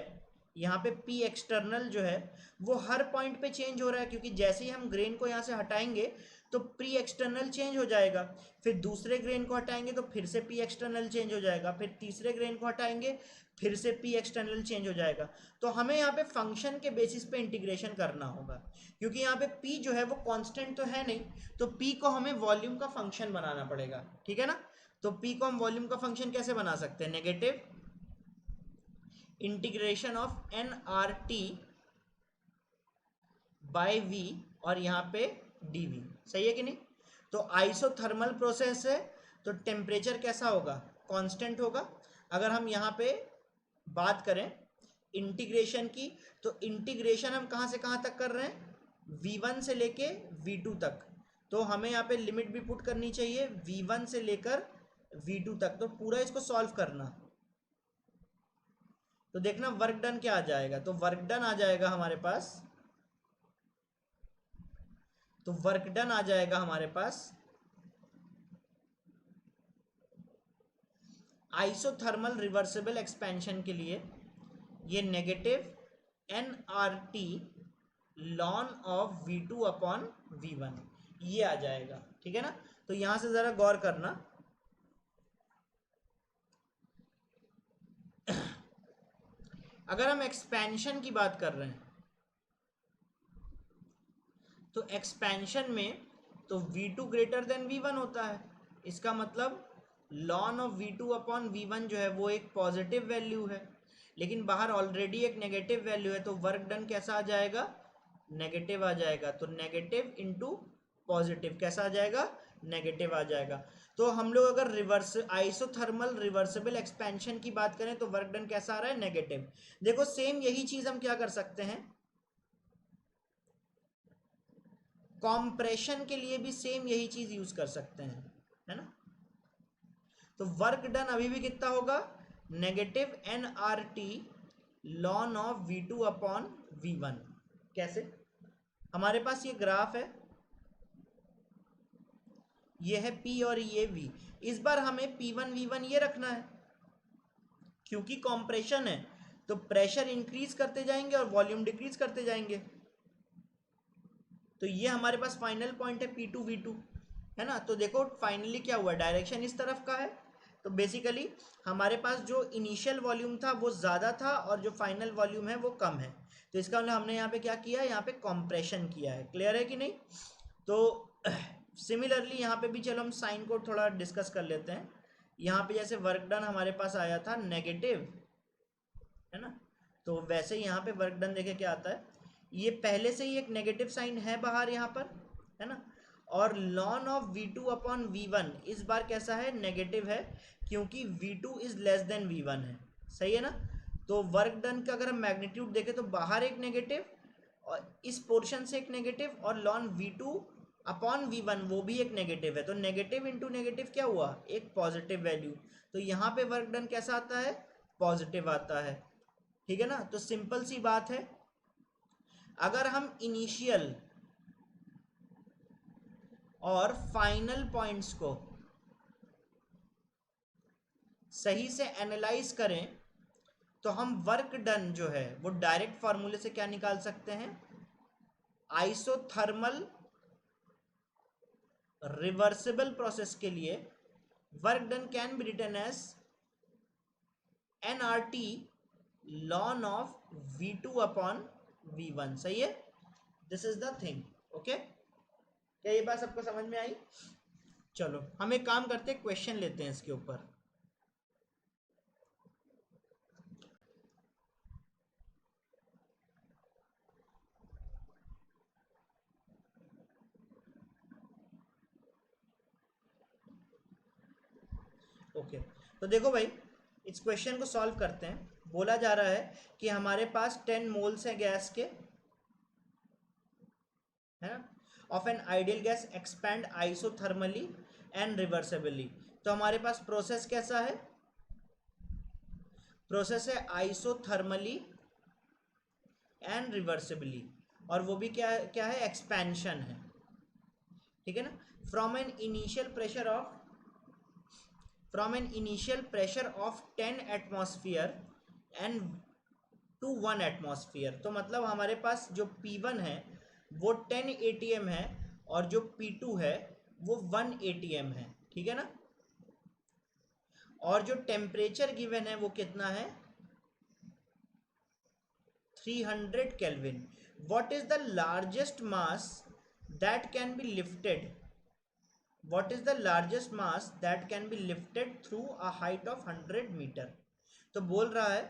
Speaker 1: यहाँ पे P एक्सटर्नल जो है वो हर पॉइंट पे चेंज हो रहा है, क्योंकि जैसे ही हम ग्रेन को यहाँ से हटाएंगे तो P एक्सटर्नल चेंज हो जाएगा, फिर दूसरे ग्रेन को हटाएंगे तो फिर से P एक्सटर्नल चेंज हो जाएगा, फिर तीसरे ग्रेन को हटाएंगे फिर से P एक्सटर्नल चेंज हो जाएगा। तो हमें यहाँ पे फंक्शन के बेसिस पे इंटीग्रेशन करना होगा, क्योंकि यहाँ पे P जो है वो कांस्टेंट तो है नहीं, तो P को हमें वॉल्यूम का फंक्शन बनाना पड़ेगा, ठीक है ना। तो P को हम वॉल्यूम का फंक्शन कैसे बना सकते हैं, negative integration of n R T by V और यहाँ पे डी वी, सही है कि नहीं। तो आइसोथर्मल प्रोसेस है, तो टेम्परेचर कैसा होगा, कांस्टेंट होगा। अगर हम यहाँ पे बात करें इंटीग्रेशन की, तो इंटीग्रेशन हम कहाँ से कहाँ तक कर रहे हैं, V1 से लेके V2 तक, तो हमें यहाँ पे लिमिट भी पुट करनी चाहिए V1 से लेकर V2 तक, तो पूरा इसको सॉल्व करना, तो देखना वर्क डन क्या आ जाएगा, तो वर्क डन आ जाएगा हमारे पास, तो वर्क डन आ जाएगा हमारे पास आइसोथर्मल रिवर्सिबल एक्सपेंशन के लिए ये negative n R T ln of V2 upon V1 ये आ जाएगा, ठीक है ना। तो यहां से जरा गौर करना, अगर हम एक्सपेंशन की बात कर रहे हैं, तो एक्सपेंशन में तो V2 ग्रेटर देन V1 होता है, इसका मतलब lawn of V2 upon V1 जो है वो एक पॉजिटिव वैल्यू है, लेकिन बाहर ऑलरेडी एक नेगेटिव वैल्यू है, तो वर्क डन कैसा आ जाएगा, नेगेटिव आ जाएगा। तो नेगेटिव इंटू पॉजिटिव कैसा आ जाएगा, नेगेटिव आ जाएगा। तो हम लोग अगर रिवर्स आइसोथर्मल रिवर्सिबल एक्सपेंशन की बात करें तो वर्क डन कैसा आ रहा है, नेगेटिव। देखो सेम यही चीज हम क्या कर सकते हैं, कॉम्प्रेशन के लिए भी सेम यही चीज यूज कर सकते हैं, है ना। तो वर्क डन अभी भी कितना होगा, negative n R T ln of V2 upon V1। कैसे, हमारे पास ये ग्राफ है, ये है P और ये V, इस बार हमें P1 V1 ये रखना है, क्योंकि कॉम्प्रेशन है तो प्रेशर इंक्रीज करते जाएंगे और वॉल्यूम डिक्रीज करते जाएंगे। तो ये हमारे पास फाइनल पॉइंट है P2 V2, है ना। तो देखो फाइनली क्या हुआ, डायरेक्शन इस तरफ का है, तो बेसिकली हमारे पास जो इनिशियल वॉल्यूम था वो ज़्यादा था और जो फाइनल वॉल्यूम है वो कम है, तो इसका मतलब हमने यहाँ पे क्या किया, यहाँ पे कॉम्प्रेशन किया है, क्लियर है कि नहीं। तो सिमिलरली यहाँ पे भी चलो हम साइन को थोड़ा डिस्कस कर लेते हैं। यहाँ पे जैसे वर्क डन हमारे पास आया था नेगेटिव, है ना, तो वैसे यहाँ पे वर्क डन देखे क्या आता है, ये पहले से ही एक नेगेटिव साइन है बाहर यहाँ पर, है ना, और lawn of v2 upon v1 इस बार कैसा है, नेगेटिव है, क्योंकि v2 is less than v1 है, सही है ना। तो वर्क डन का अगर हम मैग्नीट्यूड देखें तो बाहर एक नेगेटिव और इस पोर्शन से एक नेगेटिव, और लॉन v2 अपॉन v1 वो भी एक नेगेटिव है, तो नेगेटिव इंटू नेगेटिव क्या हुआ, एक पॉजिटिव वैल्यू। तो यहाँ पे वर्क डन कैसा आता है, पॉजिटिव आता है, ठीक है ना। तो सिंपल सी बात है, अगर हम इनिशियल और फाइनल पॉइंट्स को सही से एनालाइज करें तो हम वर्क डन जो है वो डायरेक्ट फॉर्मूले से क्या निकाल सकते हैं, आइसोथर्मल रिवर्सिबल प्रोसेस के लिए work done can be written as nRT ln of v2 upon v1, सही है। This is the thing, okay. क्या ये बात सबको समझ में आई? चलो हम एक काम करते हैं, क्वेश्चन लेते हैं इसके ऊपर। ओके तो देखो भाई, इस क्वेश्चन को सॉल्व करते हैं। बोला जा रहा है कि हमारे पास 10 मोल्स हैं गैस के, है ना, of an ideal gas expand isothermally and reversibly. तो हमारे पास प्रोसेस कैसा है, प्रोसेस है आइसोथर्मली एंड रिवर्सिबली, और वो भी क्या क्या है, एक्सपेंशन है, ठीक है ना। From an initial pressure of from an initial pressure of 10 atmosphere and to 1 atmosphere। तो मतलब हमारे पास जो P1 है वो 10 atm है और जो P2 है वो 1 atm है, ठीक है ना। और जो टेम्परेचर गिवन है वो कितना है, 300 kelvin. What is the largest mass that can be lifted, what is the largest mass that can be lifted through a height of 100 metre. तो बोल रहा है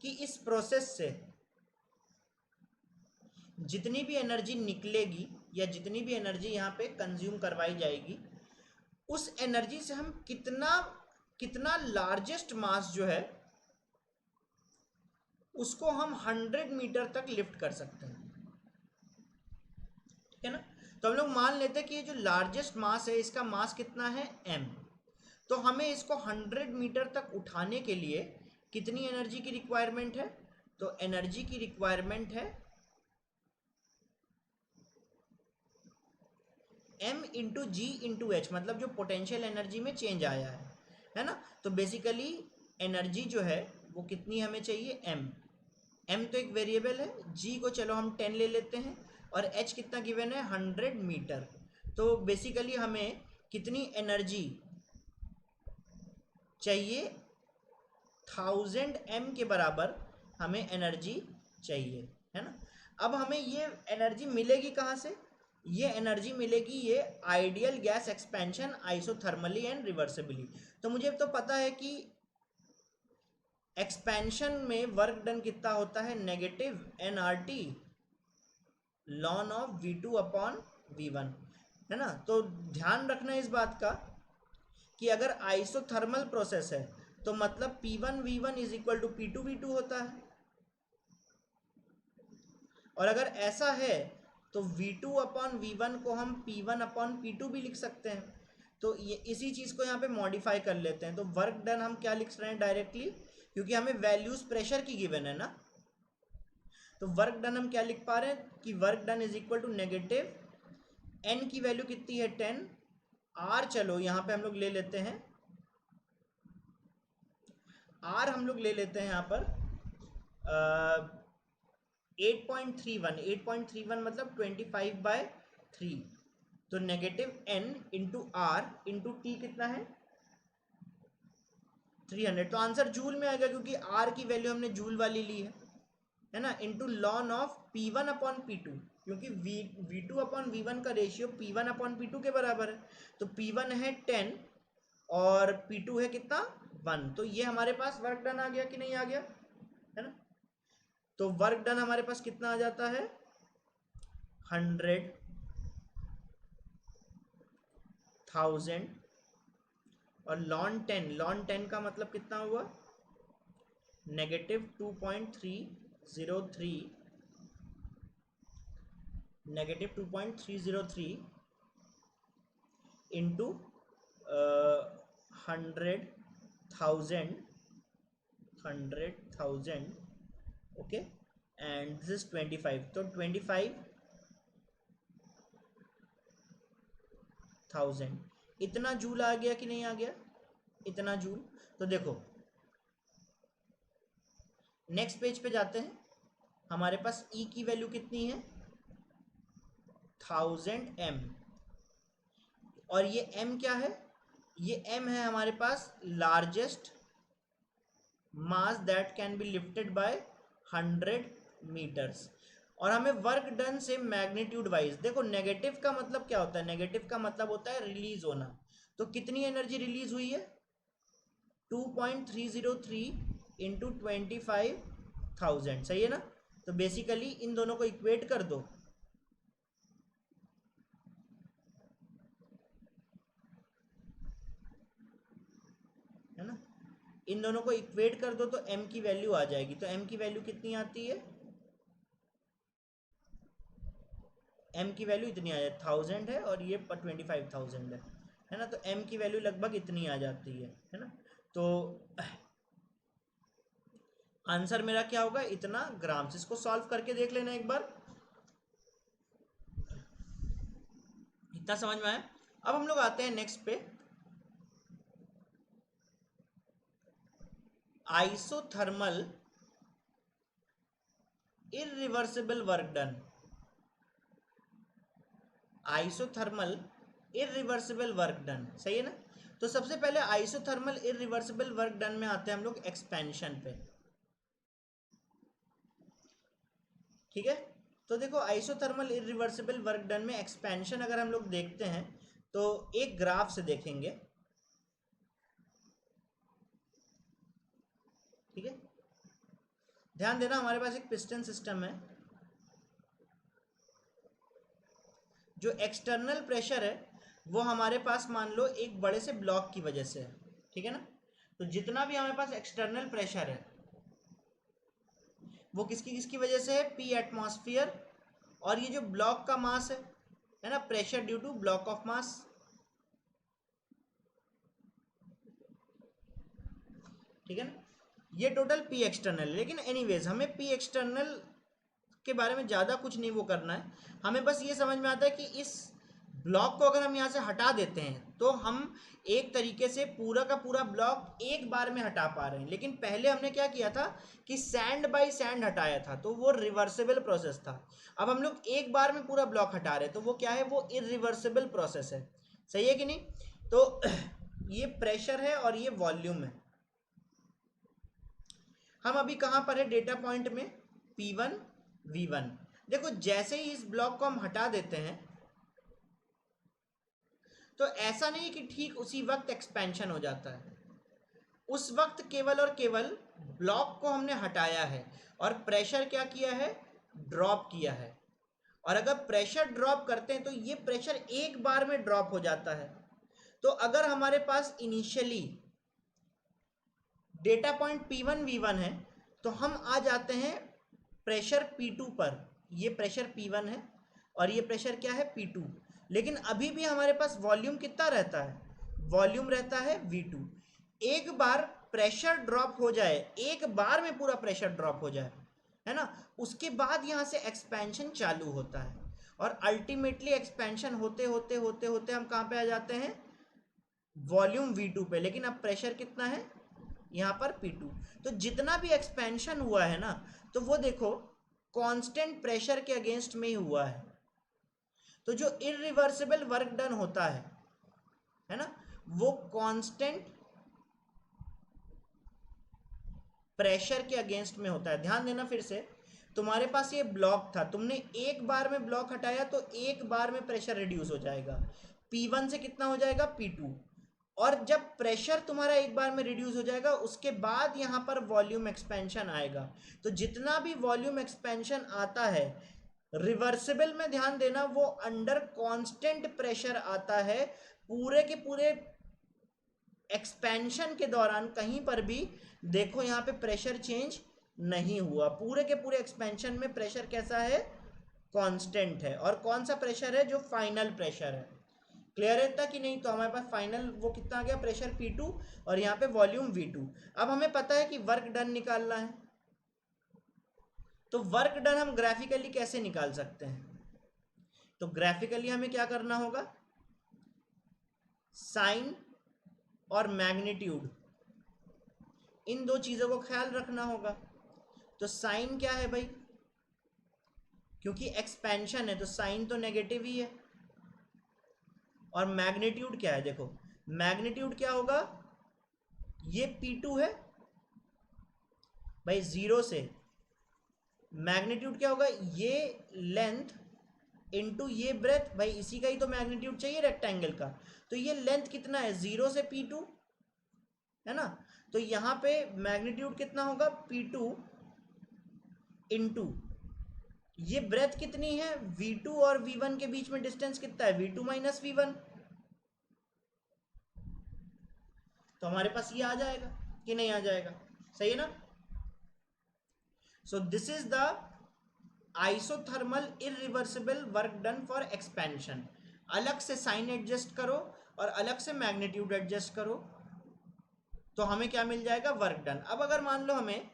Speaker 1: कि इस प्रोसेस से जितनी भी एनर्जी निकलेगी या जितनी भी एनर्जी यहाँ पे कंज्यूम करवाई जाएगी, उस एनर्जी से हम कितना कितना लार्जेस्ट मास जो है उसको हम 100 मीटर तक लिफ्ट कर सकते हैं, ठीक है ना। तो हम लोग मान लेते हैं कि ये जो लार्जेस्ट मास है इसका मास कितना है, m। तो हमें इसको 100 मीटर तक उठाने के लिए कितनी एनर्जी की रिक्वायरमेंट है, तो एनर्जी की रिक्वायरमेंट है m इंटू जी इंटू एच, मतलब जो पोटेंशियल एनर्जी में चेंज आया है ना। तो बेसिकली एनर्जी जो है वो कितनी हमें चाहिए, m तो एक वेरिएबल है, g को चलो हम 10 ले लेते हैं, और h कितना गिवन है, 100 मीटर। तो बेसिकली हमें कितनी एनर्जी चाहिए, 1000 m के बराबर हमें एनर्जी चाहिए, है ना। अब हमें ये एनर्जी मिलेगी कहाँ से, ये एनर्जी मिलेगी ये ideal gas expansion isothermally and reversibly. तो मुझे तो पता है कि एक्सपेंशन में वर्क डन कितना होता है, negative nRT lawn of v2 upon v1, है ना। तो ध्यान रखना इस बात का कि अगर आइसोथर्मल प्रोसेस है तो मतलब P1 V1 is equal to P2 V2 होता है, और अगर ऐसा है तो V2 अपॉन V1 को हम P1 अपॉन P2 भी लिख सकते हैं। तो ये इसी चीज़ को यहाँ पे मॉडिफाई कर लेते हैं। तो वर्क डन हम क्या लिख रहे हैं डायरेक्टली, क्योंकि हमें वैल्यूज प्रेशर की गिवन है ना, तो वर्क डन हम क्या लिख पा रहे हैं कि work done is equal to negative n की वैल्यू कितनी है 10, r चलो यहाँ पे हम लोग ले लेते हैं, r हम लोग ले लेते हैं यहाँ पर 8.31 मतलब 25/3। तो negative n into R into T कितना है, 300। तो आंसर जूल में आएगा क्योंकि r की वैल्यू हमने जूल वाली ली है ना, into lawn of P1 upon P2, क्योंकि V2 अपॉन V1 का रेशियो P1 अपॉन P2 के बराबर है। तो P1 है 10 और P2 है कितना, 1। तो ये हमारे पास वर्क डन आ गया कि नहीं आ गया, है ना। तो वर्क डन हमारे पास कितना आ जाता है, 100 1000 और ln 10 का मतलब कितना हुआ -2.303 -2.303 into 100,000 okay and this is 25 तो 25,000 इतना जूल आ गया कि नहीं आ गया इतना जूल। तो देखो नेक्स्ट पेज पे जाते हैं हमारे पास E की वैल्यू कितनी है 1000 m और ये m क्या है ये m है हमारे पास largest mass that can be lifted by 100 metres और हमें वर्क डन से मैग्नीट्यूड वाइज देखो नेगेटिव का मतलब क्या होता है नेगेटिव का मतलब होता है रिलीज होना तो कितनी एनर्जी रिलीज हुई है 2.303 इंटू 25,000 सही है ना। तो बेसिकली इन दोनों को इक्वेट कर दो है ना इन दोनों को इक्वेट कर दो तो m की वैल्यू आ जाएगी तो m की वैल्यू कितनी आती है m की वैल्यू इतनी आ जाती 1000 है और ये 25,000 है ना तो m की वैल्यू लगभग इतनी आ जाती है ना। तो आंसर मेरा क्या होगा इतना ग्राम्स इसको सॉल्व करके देख लेना एक बार इतना समझ में आया। अब हम लोग आते हैं नेक्स्ट पे isothermal irreversible work done isothermal irreversible work done सही है ना। तो सबसे पहले आइसोथर्मल इरिवर्सिबल वर्क डन में आते हैं हम लोग एक्सपेंशन पे ठीक है। तो देखो आइसोथर्मल इरिवर्सिबल वर्क डन में एक्सपेंशन अगर हम लोग देखते हैं तो एक ग्राफ से देखेंगे ठीक है। ध्यान देना हमारे पास एक पिस्टन सिस्टम है जो एक्सटर्नल प्रेशर है वो हमारे पास मान लो एक बड़े से ब्लॉक की वजह से है ठीक है ना। तो जितना भी हमारे पास एक्सटर्नल प्रेशर है वो किसकी वजह से है P एटमॉस्फेयर और ये जो ब्लॉक का मास है ना pressure due to block of mass ठीक है ना। ये टोटल P एक्सटर्नल है लेकिन एनीवेज हमें P एक्सटर्नल के बारे में ज़्यादा कुछ नहीं वो करना है हमें बस ये समझ में आता है कि इस ब्लॉक को अगर हम यहाँ से हटा देते हैं तो हम एक तरीके से पूरा का पूरा ब्लॉक एक बार में हटा पा रहे हैं लेकिन पहले हमने क्या किया था कि सैंड बाय सैंड हटाया था तो वो रिवर्सिबल प्रोसेस था। अब हम लोग एक बार में पूरा ब्लॉक हटा रहे हैं तो वो क्या है वो इरिवर्सिबल प्रोसेस है सही है कि नहीं। तो ये प्रेशर है और ये वॉल्यूम है। हम अभी कहाँ पर है डेटा पॉइंट में P1 V1 देखो जैसे ही इस ब्लॉक को हम हटा देते हैं तो ऐसा नहीं कि ठीक उसी वक्त एक्सपेंशन हो जाता है उस वक्त केवल और केवल ब्लॉक को हमने हटाया है और प्रेशर क्या किया है ड्रॉप किया है और अगर प्रेशर ड्रॉप करते हैं तो ये प्रेशर एक बार में ड्रॉप हो जाता है। तो अगर हमारे पास initially data point P1 V1 है तो हम आ जाते हैं प्रेशर P2 पर ये प्रेशर P1 है और ये प्रेशर क्या है P2 लेकिन अभी भी हमारे पास वॉल्यूम कितना रहता है वॉल्यूम रहता है V2। एक बार प्रेशर ड्रॉप हो जाए एक बार में पूरा प्रेशर ड्रॉप हो जाए है ना उसके बाद यहाँ से एक्सपेंशन चालू होता है और अल्टीमेटली एक्सपेंशन होते होते होते होते हम कहाँ पे आ जाते हैं वॉल्यूम V2 पे लेकिन अब प्रेशर कितना है यहाँ पर P2। तो जितना भी एक्सपेंशन हुआ है ना तो वो देखो कांस्टेंट प्रेशर के अगेंस्ट में ही हुआ है। तो जो इरिवर्सिबल वर्क डन होता है ना वो कांस्टेंट प्रेशर के अगेंस्ट में होता है। ध्यान देना फिर से तुम्हारे पास ये ब्लॉक था तुमने एक बार में ब्लॉक हटाया तो एक बार में प्रेशर रिड्यूस हो जाएगा P1 से कितना हो जाएगा P2 और जब प्रेशर तुम्हारा एक बार में रिड्यूस हो जाएगा उसके बाद यहाँ पर वॉल्यूम एक्सपेंशन आएगा। तो जितना भी वॉल्यूम एक्सपेंशन आता है रिवर्सिबल में ध्यान देना वो अंडर कांस्टेंट प्रेशर आता है पूरे के पूरे एक्सपेंशन के दौरान कहीं पर भी देखो यहाँ पे प्रेशर चेंज नहीं हुआ, पूरे के पूरे एक्सपेंशन में प्रेशर कैसा है, कांस्टेंट है। और कौन सा प्रेशर है, जो फाइनल प्रेशर है। क्लियर है था कि नहीं? तो हमारे पास फाइनल वो कितना आ गया, प्रेशर P2 और यहाँ पे वॉल्यूम V2। अब हमें पता है कि वर्क डन निकालना है, तो वर्क डन हम ग्राफिकली कैसे निकाल सकते हैं? तो ग्राफिकली हमें क्या करना होगा, साइन और मैग्नीट्यूड, इन दो चीजों को ख्याल रखना होगा। तो साइन क्या है भाई, क्योंकि एक्सपेंशन है तो साइन तो नेगेटिव ही है। और मैग्नीट्यूड क्या है, देखो मैग्नीट्यूड क्या होगा, ये P2 है भाई, जीरो से मैग्नीट्यूड क्या होगा, ये लेंथ इनटू ये ब्रेथ, भाई इसी का ही तो मैग्नीट्यूड चाहिए रेक्टेंगल का। तो ये लेंथ कितना है, जीरो से P2 है ना। तो यहाँ पे मैग्नीट्यूड कितना होगा, P2 इनटू ये ब्रेथ कितनी है, V2 और V1 के बीच में डिस्टेंस कितना है, V2 माइनस V1। तो हमारे पास ये आ जाएगा कि नहीं आ जाएगा, सही है ना। सो this is the isothermal irreversible work done for expansion. अलग से साइन एडजस्ट करो और अलग से मैग्नीट्यूड एडजस्ट करो, तो हमें क्या मिल जाएगा, वर्क डन। अब अगर मान लो हमें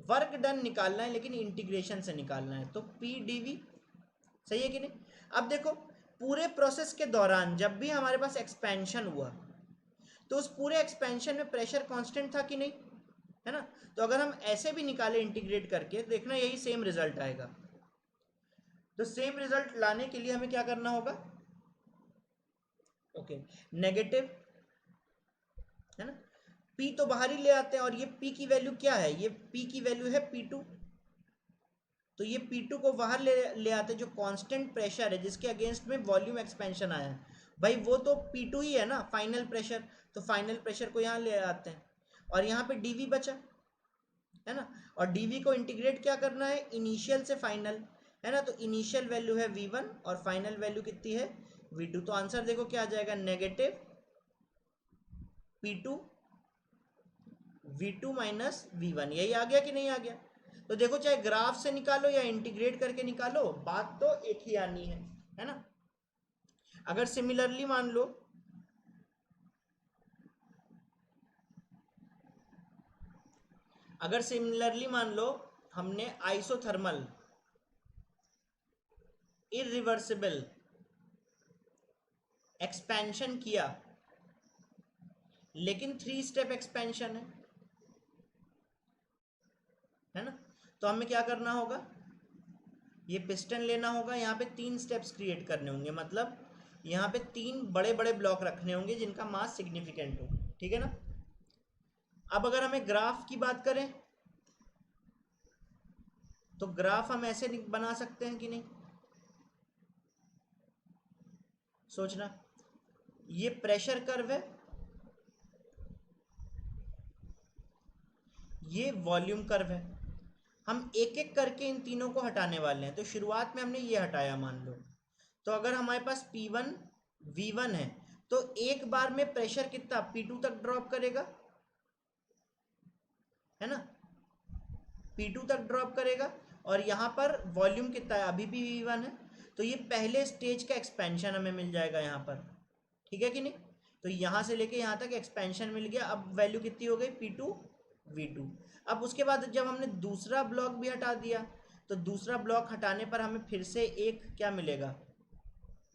Speaker 1: वर्क डन निकालना है लेकिन इंटीग्रेशन से निकालना है, तो P dV, सही है कि नहीं। अब देखो पूरे प्रोसेस के दौरान जब भी हमारे पास एक्सपेंशन हुआ तो उस पूरे एक्सपेंशन में प्रेशर कांस्टेंट था कि नहीं, है ना। तो अगर हम ऐसे भी निकाले इंटीग्रेट करके, देखना यही सेम रिजल्ट आएगा। तो सेम रिजल्ट लाने के लिए हमें क्या करना होगा, ओके नेगेटिव, है ना। P तो बाहर ही ले आते हैं, और ये P की वैल्यू क्या है, ये P की वैल्यू है P2। तो ये P2 को बाहर ले आते हैं, जो कांस्टेंट प्रेशर है जिसके अगेंस्ट में वॉल्यूम एक्सपेंशन आया है, भाई वो तो P2 ही है ना फाइनल प्रेशर। तो फाइनल प्रेशर को यहाँ ले आते हैं, और यहाँ पे dV बचा, है ना। और dV को इंटीग्रेट क्या करना है, इनिशियल से फाइनल, है ना। तो इनिशियल वैल्यू है V1 और फाइनल वैल्यू कितनी है, V2। तो आंसर देखो क्या आ जाएगा, negative P2 V2 minus V1। यही आ गया कि नहीं आ गया। तो देखो चाहे ग्राफ से निकालो या इंटीग्रेट करके निकालो, बात तो एक ही आनी है ना। अगर सिमिलरली मान लो, अगर सिमिलरली मान लो हमने आइसोथर्मल इरिवर्सिबल एक्सपेंशन किया, लेकिन 3 स्टेप एक्सपेंशन है ना। तो हमें क्या करना होगा, ये पिस्टन लेना होगा, यहाँ पे 3 स्टेप्स क्रिएट करने होंगे, मतलब यहाँ पे 3 बड़े बड़े ब्लॉक रखने होंगे जिनका मास सिग्निफिकेंट हो, ठीक है ना। अब अगर हमें ग्राफ की बात करें, तो ग्राफ हम ऐसे बना सकते हैं कि नहीं, सोचना। ये प्रेशर कर्व है, ये वॉल्यूम कर्व है। हम एक एक करके इन तीनों को हटाने वाले हैं। तो शुरुआत में हमने ये हटाया मान लो, तो अगर हमारे पास P1 V1 है, तो एक बार में प्रेशर कितना P2 तक ड्रॉप करेगा, है ना, P2 तक ड्रॉप करेगा। और यहाँ पर वॉल्यूम कितना है, अभी भी V1 है। तो ये पहले स्टेज का एक्सपेंशन हमें मिल जाएगा यहाँ पर, ठीक है कि नहीं। तो यहाँ से लेके यहाँ तक एक्सपेंशन मिल गया। अब वैल्यू कितनी हो गई, P2 V2। अब उसके बाद जब हमने दूसरा ब्लॉक भी हटा दिया, तो दूसरा ब्लॉक हटाने पर हमें फिर से एक क्या मिलेगा,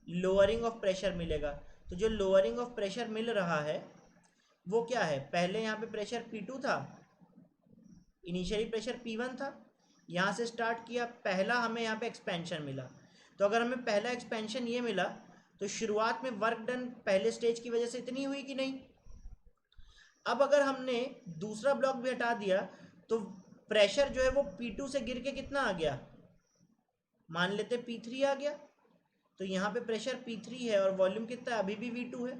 Speaker 1: लोअरिंग ऑफ प्रेशर मिलेगा। तो जो लोअरिंग ऑफ प्रेशर मिल रहा है वो क्या है, पहले यहाँ पे प्रेशर P2 था, इनिशियली प्रेशर P1 था, यहाँ से स्टार्ट किया, पहला हमें यहाँ पे एक्सपेंशन मिला। तो अगर हमें पहला एक्सपेंशन ये मिला, तो शुरुआत में वर्क डन पहले स्टेज की वजह से इतनी हुई कि नहीं। अब अगर हमने दूसरा ब्लॉक भी हटा दिया, तो प्रेशर जो है वो P2 से गिर के कितना आ गया, मान लेते P3 आ गया। तो यहाँ पे प्रेशर P3 है और वॉल्यूम कितना है, अभी भी V2 है,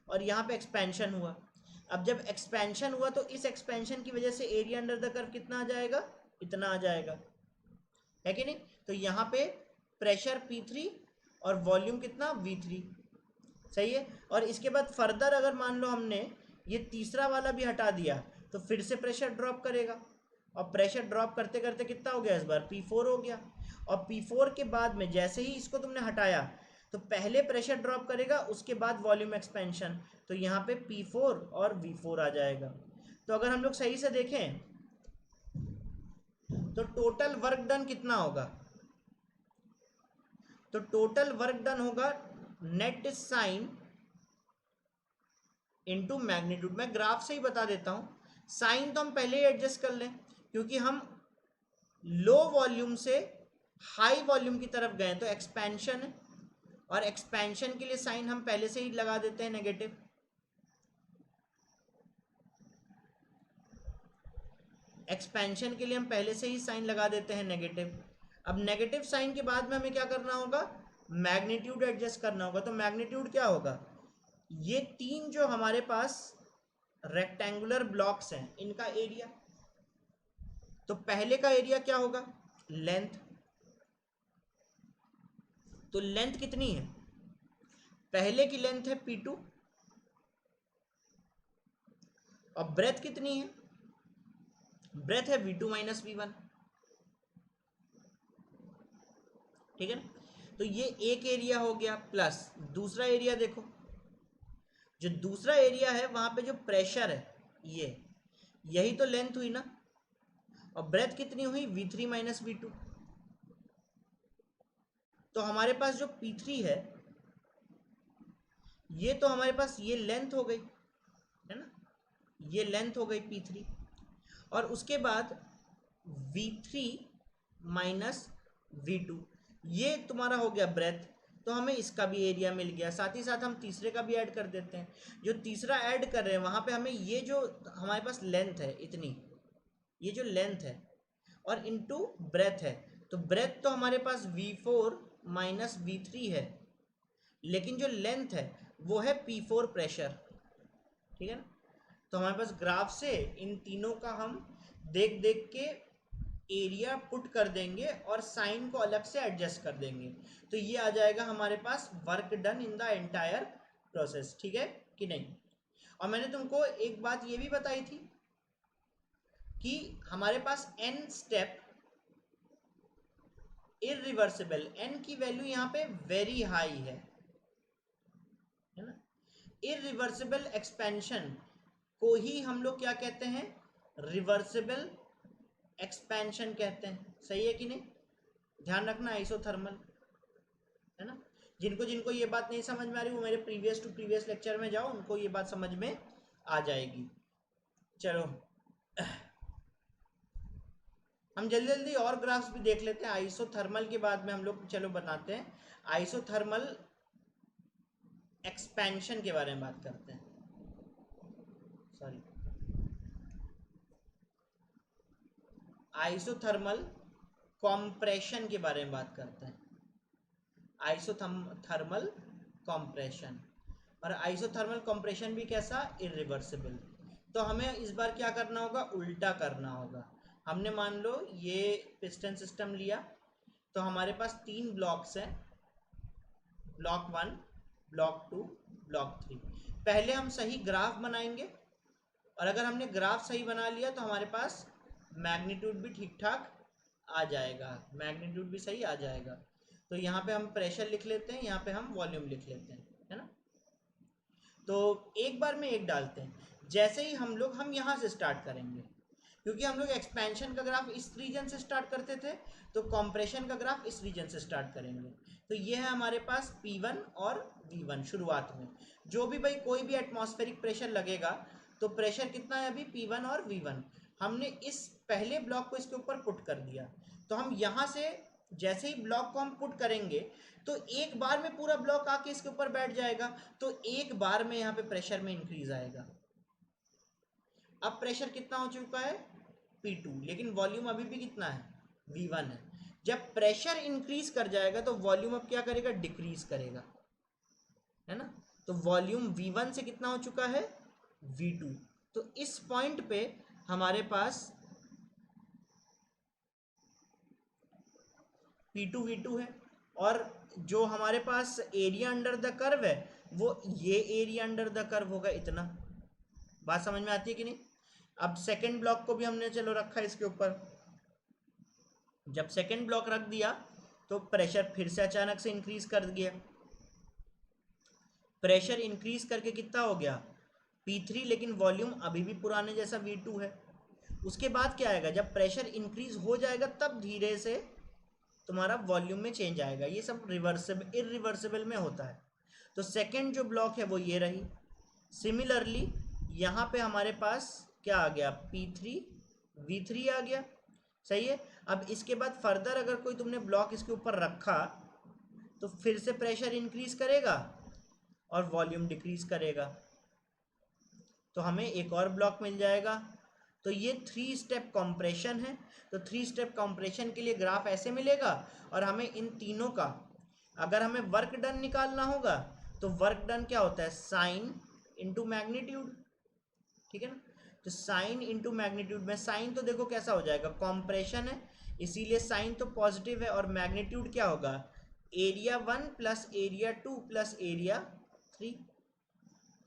Speaker 1: और यहाँ पे एक्सपेंशन हुआ। अब जब एक्सपेंशन हुआ तो इस एक्सपेंशन की वजह से एरिया अंडर द कर्व कितना आ जाएगा, इतना आ जाएगा, है कि नहीं। तो यहाँ पे प्रेशर P3 और वॉल्यूम कितना V3, सही है। और इसके बाद फर्दर अगर मान लो हमने ये तीसरा वाला भी हटा दिया तो फिर से प्रेशर ड्रॉप करेगा, और प्रेशर ड्रॉप करते करते कितना हो गया इस बार, P4 हो गया। और P4 के बाद में जैसे ही इसको तुमने हटाया तो पहले प्रेशर ड्रॉप करेगा, उसके बाद वॉल्यूम एक्सपेंशन, तो यहाँ पे P4 और V4 आ जाएगा। तो अगर हम लोग सही से देखें तो टोटल वर्क डन कितना होगा, तो टोटल वर्क डन होगा नेट साइन इनटू मैग्नीट्यूड। मैं ग्राफ से ही बता देता हूं, साइन तो हम पहले ही एडजस्ट कर लें क्योंकि हम लो वॉल्यूम से हाई वॉल्यूम की तरफ गए तो एक्सपेंशन है, और एक्सपेंशन के लिए साइन हम पहले से ही लगा देते हैं नेगेटिव। एक्सपेंशन के लिए हम पहले से ही साइन लगा देते हैं नेगेटिव। अब नेगेटिव साइन के बाद में हमें क्या करना होगा, मैग्नीट्यूड एडजस्ट करना होगा। तो मैग्नीट्यूड क्या होगा, ये तीन जो हमारे पास रेक्टेंगुलर ब्लॉक्स हैं इनका एरिया। तो पहले का एरिया क्या होगा, लेंथ। तो लेंथ कितनी है, पहले की लेंथ है P2, और ब्रेथ कितनी है, ब्रेथ है V2 माइनस V1। ठीक है ना। तो ये एक एरिया हो गया, प्लस दूसरा एरिया देखो, जो दूसरा एरिया है वहां पे जो प्रेशर है ये, यही तो लेंथ हुई ना। और ब्रेथ कितनी हुई, V3 माइनस V2। तो हमारे पास जो P3 है ये तो हमारे पास ये लेंथ हो गई है ना, ये लेंथ हो गई P3। और उसके बाद V3 माइनस V2 ये तुम्हारा हो गया ब्रेथ। तो हमें इसका भी एरिया मिल गया, साथ ही साथ हम तीसरे का भी ऐड कर देते हैं। जो तीसरा ऐड कर रहे हैं वहां पे हमें ये जो हमारे पास लेंथ है इतनी, ये जो लेंथ है और इनटू ब्रेथ है, तो ब्रेथ तो हमारे पास V4 माइनस V3 है, लेकिन जो लेंथ है वो है P4 प्रेशर। ठीक है ना। तो हमारे पास ग्राफ से इन तीनों का हम देख देख के एरिया पुट कर देंगे और साइन को अलग से एडजस्ट कर देंगे, तो ये आ जाएगा हमारे पास work done in the entire process. ठीक है कि नहीं। और मैंने तुमको एक बात ये भी बताई थी कि हमारे पास n स्टेप इरिवर्सिबल, n की वैल्यू यहाँ पे वेरी हाई है ना। इरिवर्सिबल एक्सपेंशन को ही हम लोग क्या कहते हैं, रिवर्सिबल एक्सपेंशन कहते हैं। सही है कि नहीं, ध्यान रखना आइसोथर्मल है ना। जिनको जिनको ये बात नहीं समझ में आ रही वो मेरे प्रीवियस टू प्रीवियस लेक्चर में जाओ, उनको ये बात समझ में आ जाएगी। चलो हम जल्दी जल्दी और ग्राफ्स भी देख लेते हैं। आइसोथर्मल के बाद में हम लोग चलो बताते हैं आइसोथर्मल एक्सपेंशन के बारे में बात करते हैं। सॉरी, आइसोथर्मल कॉम्प्रेशन के बारे में बात करते हैं। आइसोथर्मल कॉम्प्रेशन, और आइसोथर्मल कॉम्प्रेशन भी कैसा, इरिवर्सिबल। तो हमें इस बार क्या करना होगा, उल्टा करना होगा। हमने मान लो ये पिस्टन सिस्टम लिया, तो हमारे पास तीन ब्लॉक्स हैं, ब्लॉक 1, ब्लॉक 2, ब्लॉक 3। पहले हम सही ग्राफ बनाएंगे, और अगर हमने ग्राफ सही बना लिया तो हमारे पास मैग्नीट्यूड भी ठीक ठाक आ जाएगा, मैग्नीट्यूड भी सही आ जाएगा। तो यहाँ पे हम प्रेशर लिख लेते हैं, यहाँ पे हम वॉल्यूम लिख लेते हैं, है ना। तो एक बार में एक डालते हैं। जैसे ही हम यहाँ से स्टार्ट करेंगे, क्योंकि हम लोग एक्सपेंशन का ग्राफ इस रीजन से स्टार्ट करते थे, तो कंप्रेशन का ग्राफ इस रीजन से स्टार्ट करेंगे। तो ये है हमारे पास P1 और V1 शुरुआत में। जो भी भाई कोई भी एटमॉस्फेरिक प्रेशर लगेगा तो प्रेशर कितना है अभी, P1 और V1। हमने इस पहले ब्लॉक को इसके ऊपर पुट कर दिया, तो हम यहाँ से जैसे ही ब्लॉक को हम पुट करेंगे तो एक बार में पूरा ब्लॉक आके इसके ऊपर बैठ जाएगा, तो एक बार में यहाँ पे प्रेशर में इंक्रीज आएगा। अब प्रेशर कितना हो चुका है, P2, लेकिन वॉल्यूम अभी भी कितना है, V1 है। जब प्रेशर इंक्रीज कर जाएगा तो वॉल्यूम अब क्या करेगा, डिक्रीज करेगा, है ना। तो वॉल्यूम V1 से कितना हो चुका है, V2। तो इस पॉइंट पे हमारे पास P2 V2 है, और जो हमारे पास एरिया अंडर द कर्व है वो ये एरिया अंडर द कर्व होगा इतना। बात समझ में आती है कि नहीं? अब सेकंड ब्लॉक को भी हमने चलो रखा इसके ऊपर। जब सेकंड ब्लॉक रख दिया तो प्रेशर फिर से अचानक से इंक्रीज कर दिया। प्रेशर इंक्रीज करके कितना हो गया P3, लेकिन वॉल्यूम अभी भी पुराने जैसा V2 है। उसके बाद क्या आएगा, जब प्रेशर इंक्रीज हो जाएगा तब धीरे से तुम्हारा वॉल्यूम में चेंज आएगा। ये सब रिवर्सिबल इरिवर्सिबल में होता है। तो सेकंड जो ब्लॉक है वो ये रही। सिमिलरली यहाँ पे हमारे पास क्या आ गया, P3 V3 आ गया। सही है। अब इसके बाद फर्दर अगर कोई तुमने ब्लॉक इसके ऊपर रखा तो फिर से प्रेशर इंक्रीज करेगा और वॉल्यूम डिक्रीज करेगा, तो हमें एक और ब्लॉक मिल जाएगा। तो ये 3 स्टेप कॉम्प्रेशन है। तो 3 स्टेप कॉम्प्रेशन के लिए ग्राफ ऐसे मिलेगा। और हमें इन तीनों का अगर हमें वर्क डन निकालना होगा तो वर्क डन क्या होता है, साइन इंटू मैग्नीट्यूड। ठीक है ना? तो साइन इंटू मैग्नीट्यूड में साइन तो देखो कैसा हो जाएगा, कॉम्प्रेशन है इसीलिए साइन तो पॉजिटिव है, और मैग्नीट्यूड क्या होगा, area 1 plus area 2 plus area 3।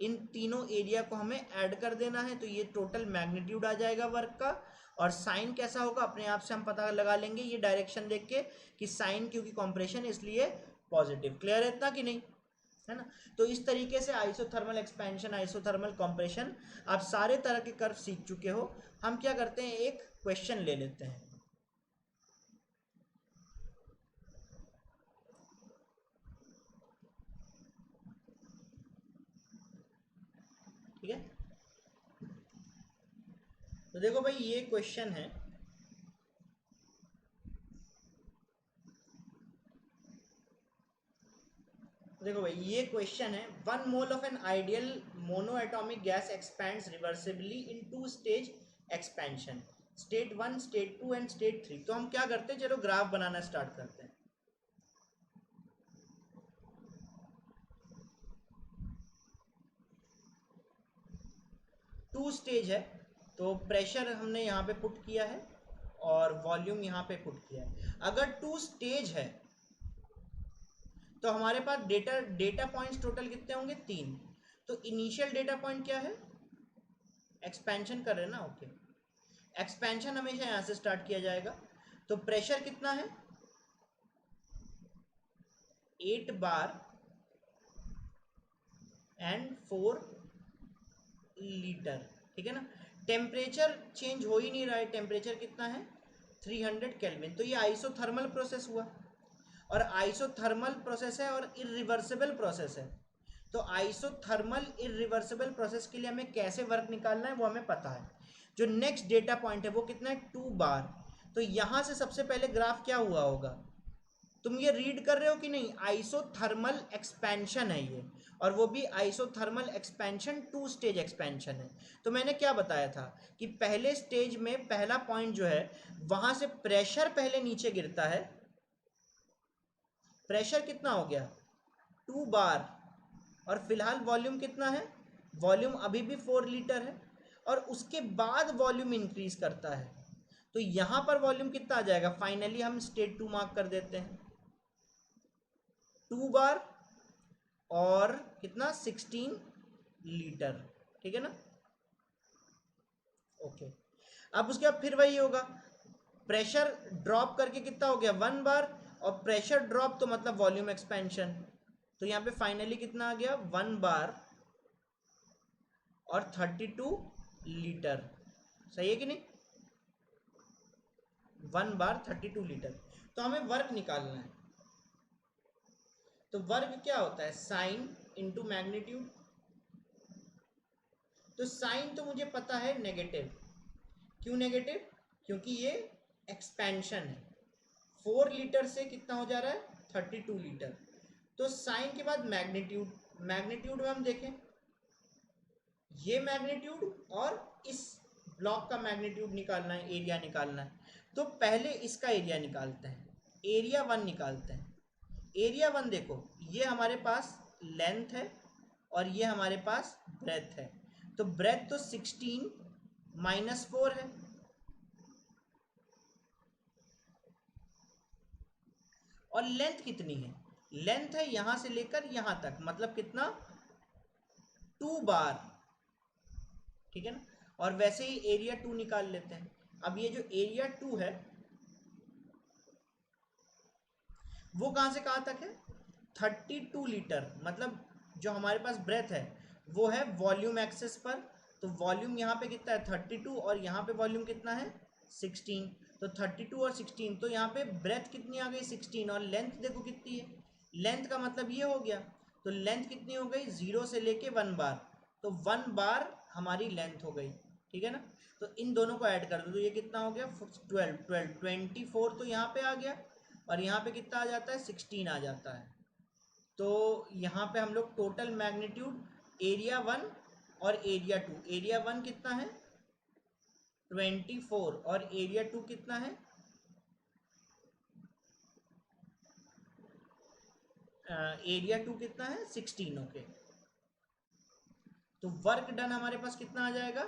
Speaker 1: इन तीनों एरिया को हमें ऐड कर देना है तो ये टोटल मैग्नीट्यूड आ जाएगा वर्क का। और साइन कैसा होगा अपने आप से हम पता लगा लेंगे ये डायरेक्शन देख के कि साइन क्योंकि कॉम्प्रेशन इसलिए पॉजिटिव। क्लियर है इतना कि नहीं, है ना? तो इस तरीके से आइसोथर्मल एक्सपेंशन, आइसोथर्मल कॉम्प्रेशन, आप सारे तरह के कर्व सीख चुके हो। हम क्या करते हैं, एक क्वेश्चन ले लेते हैं। ठीक है, तो देखो भाई ये क्वेश्चन है। देखो भाई ये क्वेश्चन है, 1 mole of an ideal monoatomic gas expands reversibly in 2 stage expansion, state 1, state 2 and state 3। तो हम क्या करते हैं, चलो ग्राफ बनाना स्टार्ट करते हैं। टू स्टेज है तो प्रेशर हमने यहाँ पे पुट किया है और वॉल्यूम यहाँ पे पुट किया है। अगर टू स्टेज है तो हमारे पास डेटा पॉइंट्स टोटल कितने होंगे, 3। तो इनिशियल डेटा पॉइंट क्या है, एक्सपेंशन कर रहे हैं ना, ओके। एक्सपेंशन हमेशा यहाँ से स्टार्ट किया जाएगा। तो प्रेशर कितना है, 8 बार एंड 4 लीटर। ठीक है ना? टेम्परेचर चेंज हो ही नहीं रहा है, टेम्परेचर कितना है, 300 केल्विन। तो ये आइसोथर्मल प्रोसेस हुआ, और आइसोथर्मल प्रोसेस है और इरिवर्सिबल प्रोसेस है। तो आइसोथर्मल इरिवर्सिबल प्रोसेस के लिए हमें कैसे वर्क निकालना है वो हमें पता है। जो नेक्स्ट डेटा पॉइंट है वो कितना है, 2 बार। तो यहां से सबसे पहले ग्राफ क्या हुआ होगा, तुम ये रीड कर रहे हो कि नहीं, आइसोथर्मल एक्सपेंशन है ये, और वो भी आइसोथर्मल एक्सपेंशन 2 स्टेज एक्सपेंशन है। तो मैंने क्या बताया था कि पहले स्टेज में पहला पॉइंट जो है वहां से प्रेशर पहले नीचे गिरता है। प्रेशर कितना हो गया, 2 बार, और फिलहाल वॉल्यूम कितना है, वॉल्यूम अभी भी 4 लीटर है, और उसके बाद वॉल्यूम इंक्रीज करता है। तो यहां पर वॉल्यूम कितना आ जाएगा, फाइनली हम स्टेट 2 मार्क कर देते हैं, 2 बार और कितना, 16 लीटर। ठीक है ना, ओके। अब उसके बाद फिर वही होगा, प्रेशर ड्रॉप करके कितना हो गया, 1 बार, और प्रेशर ड्रॉप तो मतलब वॉल्यूम एक्सपेंशन। तो यहाँ पे फाइनली कितना आ गया, 1 बार और 32 लीटर। सही है कि नहीं, 1 बार 32 लीटर। तो हमें वर्क निकालना है। तो वर्क क्या होता है, साइन इंटू मैग्नीट्यूड। तो साइन तो मुझे पता है नेगेटिव। क्यों नेगेटिव, क्योंकि ये एक्सपेंशन है। 4 लीटर से कितना हो जा रहा है, 32 लीटर। तो साइन के बाद मैग्नीट्यूड, मैग्नीट्यूड में हम देखें ये मैग्नीट्यूड और इस ब्लॉक का मैग्नीट्यूड निकालना है, एरिया निकालना है। तो पहले इसका एरिया निकालते हैं, एरिया 1 निकालते हैं। एरिया 1 देखो, ये हमारे पास लेंथ है और ये हमारे पास ब्रेथ है। तो ब्रेथ तो 16 माइनस 4 है, और लेंथ कितनी है, लेंथ है यहां से लेकर यहां तक, मतलब कितना, 2 बार, ठीक है ना। और वैसे ही एरिया 2 निकाल लेते हैं। अब ये जो एरिया 2 है वो कहां से कहां तक है, 32 लीटर, मतलब जो हमारे पास ब्रेथ है वो है वॉल्यूम एक्सेस पर। तो वॉल्यूम यहाँ पे कितना है 32 और यहाँ पे वॉल्यूम कितना है 16। तो 32 और 16, तो यहाँ पे ब्रेथ कितनी आ गई 16 और लेंथ देखो कितनी है, लेंथ का मतलब ये हो गया। तो लेंथ कितनी हो गई 0 से लेके 1 बार, तो 1 बार हमारी लेंथ हो गई, ठीक है ना। तो इन दोनों को ऐड कर दो तो ये कितना हो गया 12 24, तो यहाँ पे आ गया और यहाँ पे कितना आ जाता है 16 आ जाता है। तो यहाँ पे हम लोग टोटल मैग्नीट्यूड एरिया 1 और एरिया 2, एरिया 1 कितना है 24 और एरिया 2 कितना है एरिया 2 कितना है 16। ओके, तो वर्क डन हमारे पास कितना आ जाएगा,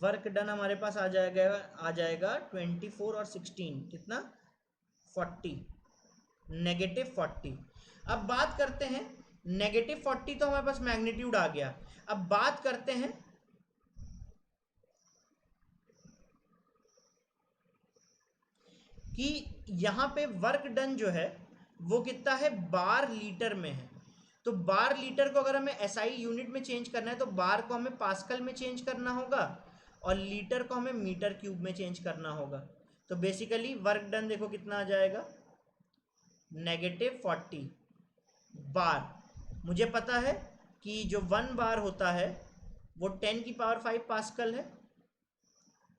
Speaker 1: वर्क डन हमारे पास आ जाएगा 24 और 16 कितना 40, -40। अब बात करते हैं -40, तो हमारे पास मैग्नीट्यूड आ गया। अब बात करते हैं कि यहां पे वर्क डन जो है वो कितना है बार लीटर में है। तो बार लीटर को अगर हमें एसआई यूनिट में चेंज करना है तो बार को हमें पास्कल में चेंज करना होगा और लीटर को हमें मीटर क्यूब में चेंज करना होगा। तो बेसिकली वर्क डन देखो कितना आ जाएगा -40 बार। मुझे पता है कि जो 1 बार होता है वो 10⁵ पास्कल है,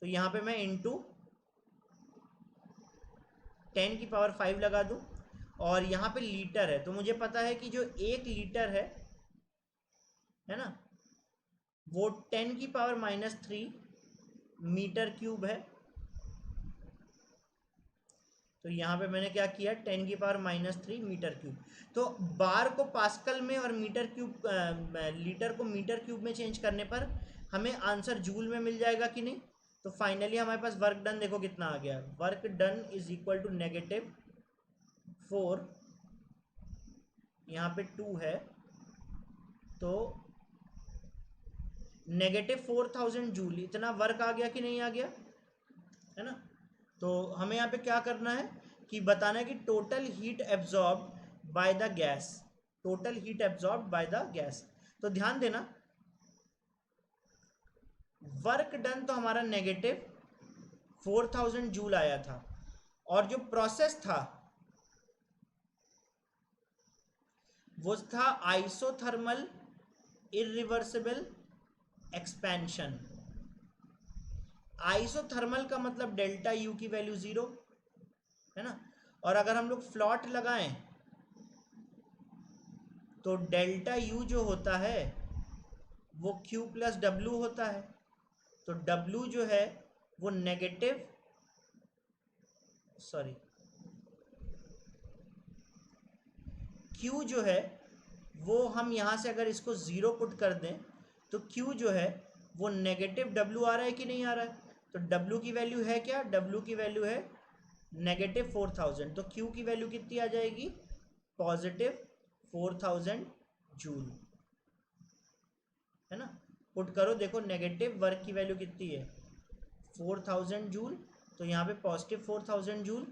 Speaker 1: तो यहाँ पे मैं इंटू 10⁵ लगा दूं। और यहाँ पे लीटर है तो मुझे पता है कि जो 1 लीटर है ना, वो 10⁻³ मीटर क्यूब है। तो यहाँ पे मैंने क्या किया 10⁻³ मीटर क्यूब। तो बार को पास्कल में और मीटर क्यूब लीटर को मीटर क्यूब में चेंज करने पर हमें आंसर जूल में मिल जाएगा कि नहीं। तो फाइनली हमारे पास वर्क डन देखो कितना आ गया, work done is equal to -4, यहाँ पे 2 है तो -4000 जूल, इतना वर्क आ गया कि नहीं आ गया, है ना। तो हमें यहाँ पे क्या करना है कि बताना है कि total heat absorb by the gas, total heat absorb by the gas. तो ध्यान देना वर्क डन तो हमारा -4000 जूल आया था और जो प्रोसेस था वो था आइसोथर्मल इरिवर्सिबल एक्सपेंशन। आइसोथर्मल का मतलब डेल्टा यू की वैल्यू 0 है ना। और अगर हम लोग फ्लॉट लगाएं तो डेल्टा यू जो होता है वो Q प्लस W होता है। तो W जो है वो Q जो है वो हम यहाँ से अगर इसको 0 पुट कर दें तो Q जो है वो -W आ रहा है कि नहीं आ रहा है। तो W की वैल्यू है क्या, W की वैल्यू है -4000। तो Q की वैल्यू कितनी आ जाएगी +4000 जूल, है ना। पुट करो देखो नेगेटिव वर्क की वैल्यू कितनी है 4000 जूल, तो यहाँ पे +4000 जूल।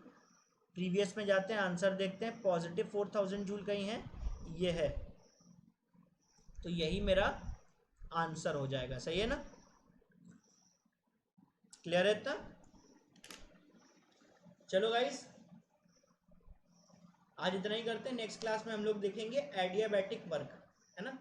Speaker 1: प्रीवियस में जाते हैं आंसर देखते हैं, +4000 जूल कहीं है, ये है। तो यही मेरा आंसर हो जाएगा, सही है ना, क्लियर है इतना। चलो गाइस आज इतना ही करते हैं, नेक्स्ट क्लास में हम लोग देखेंगे एडियाबैटिक वर्क, है ना।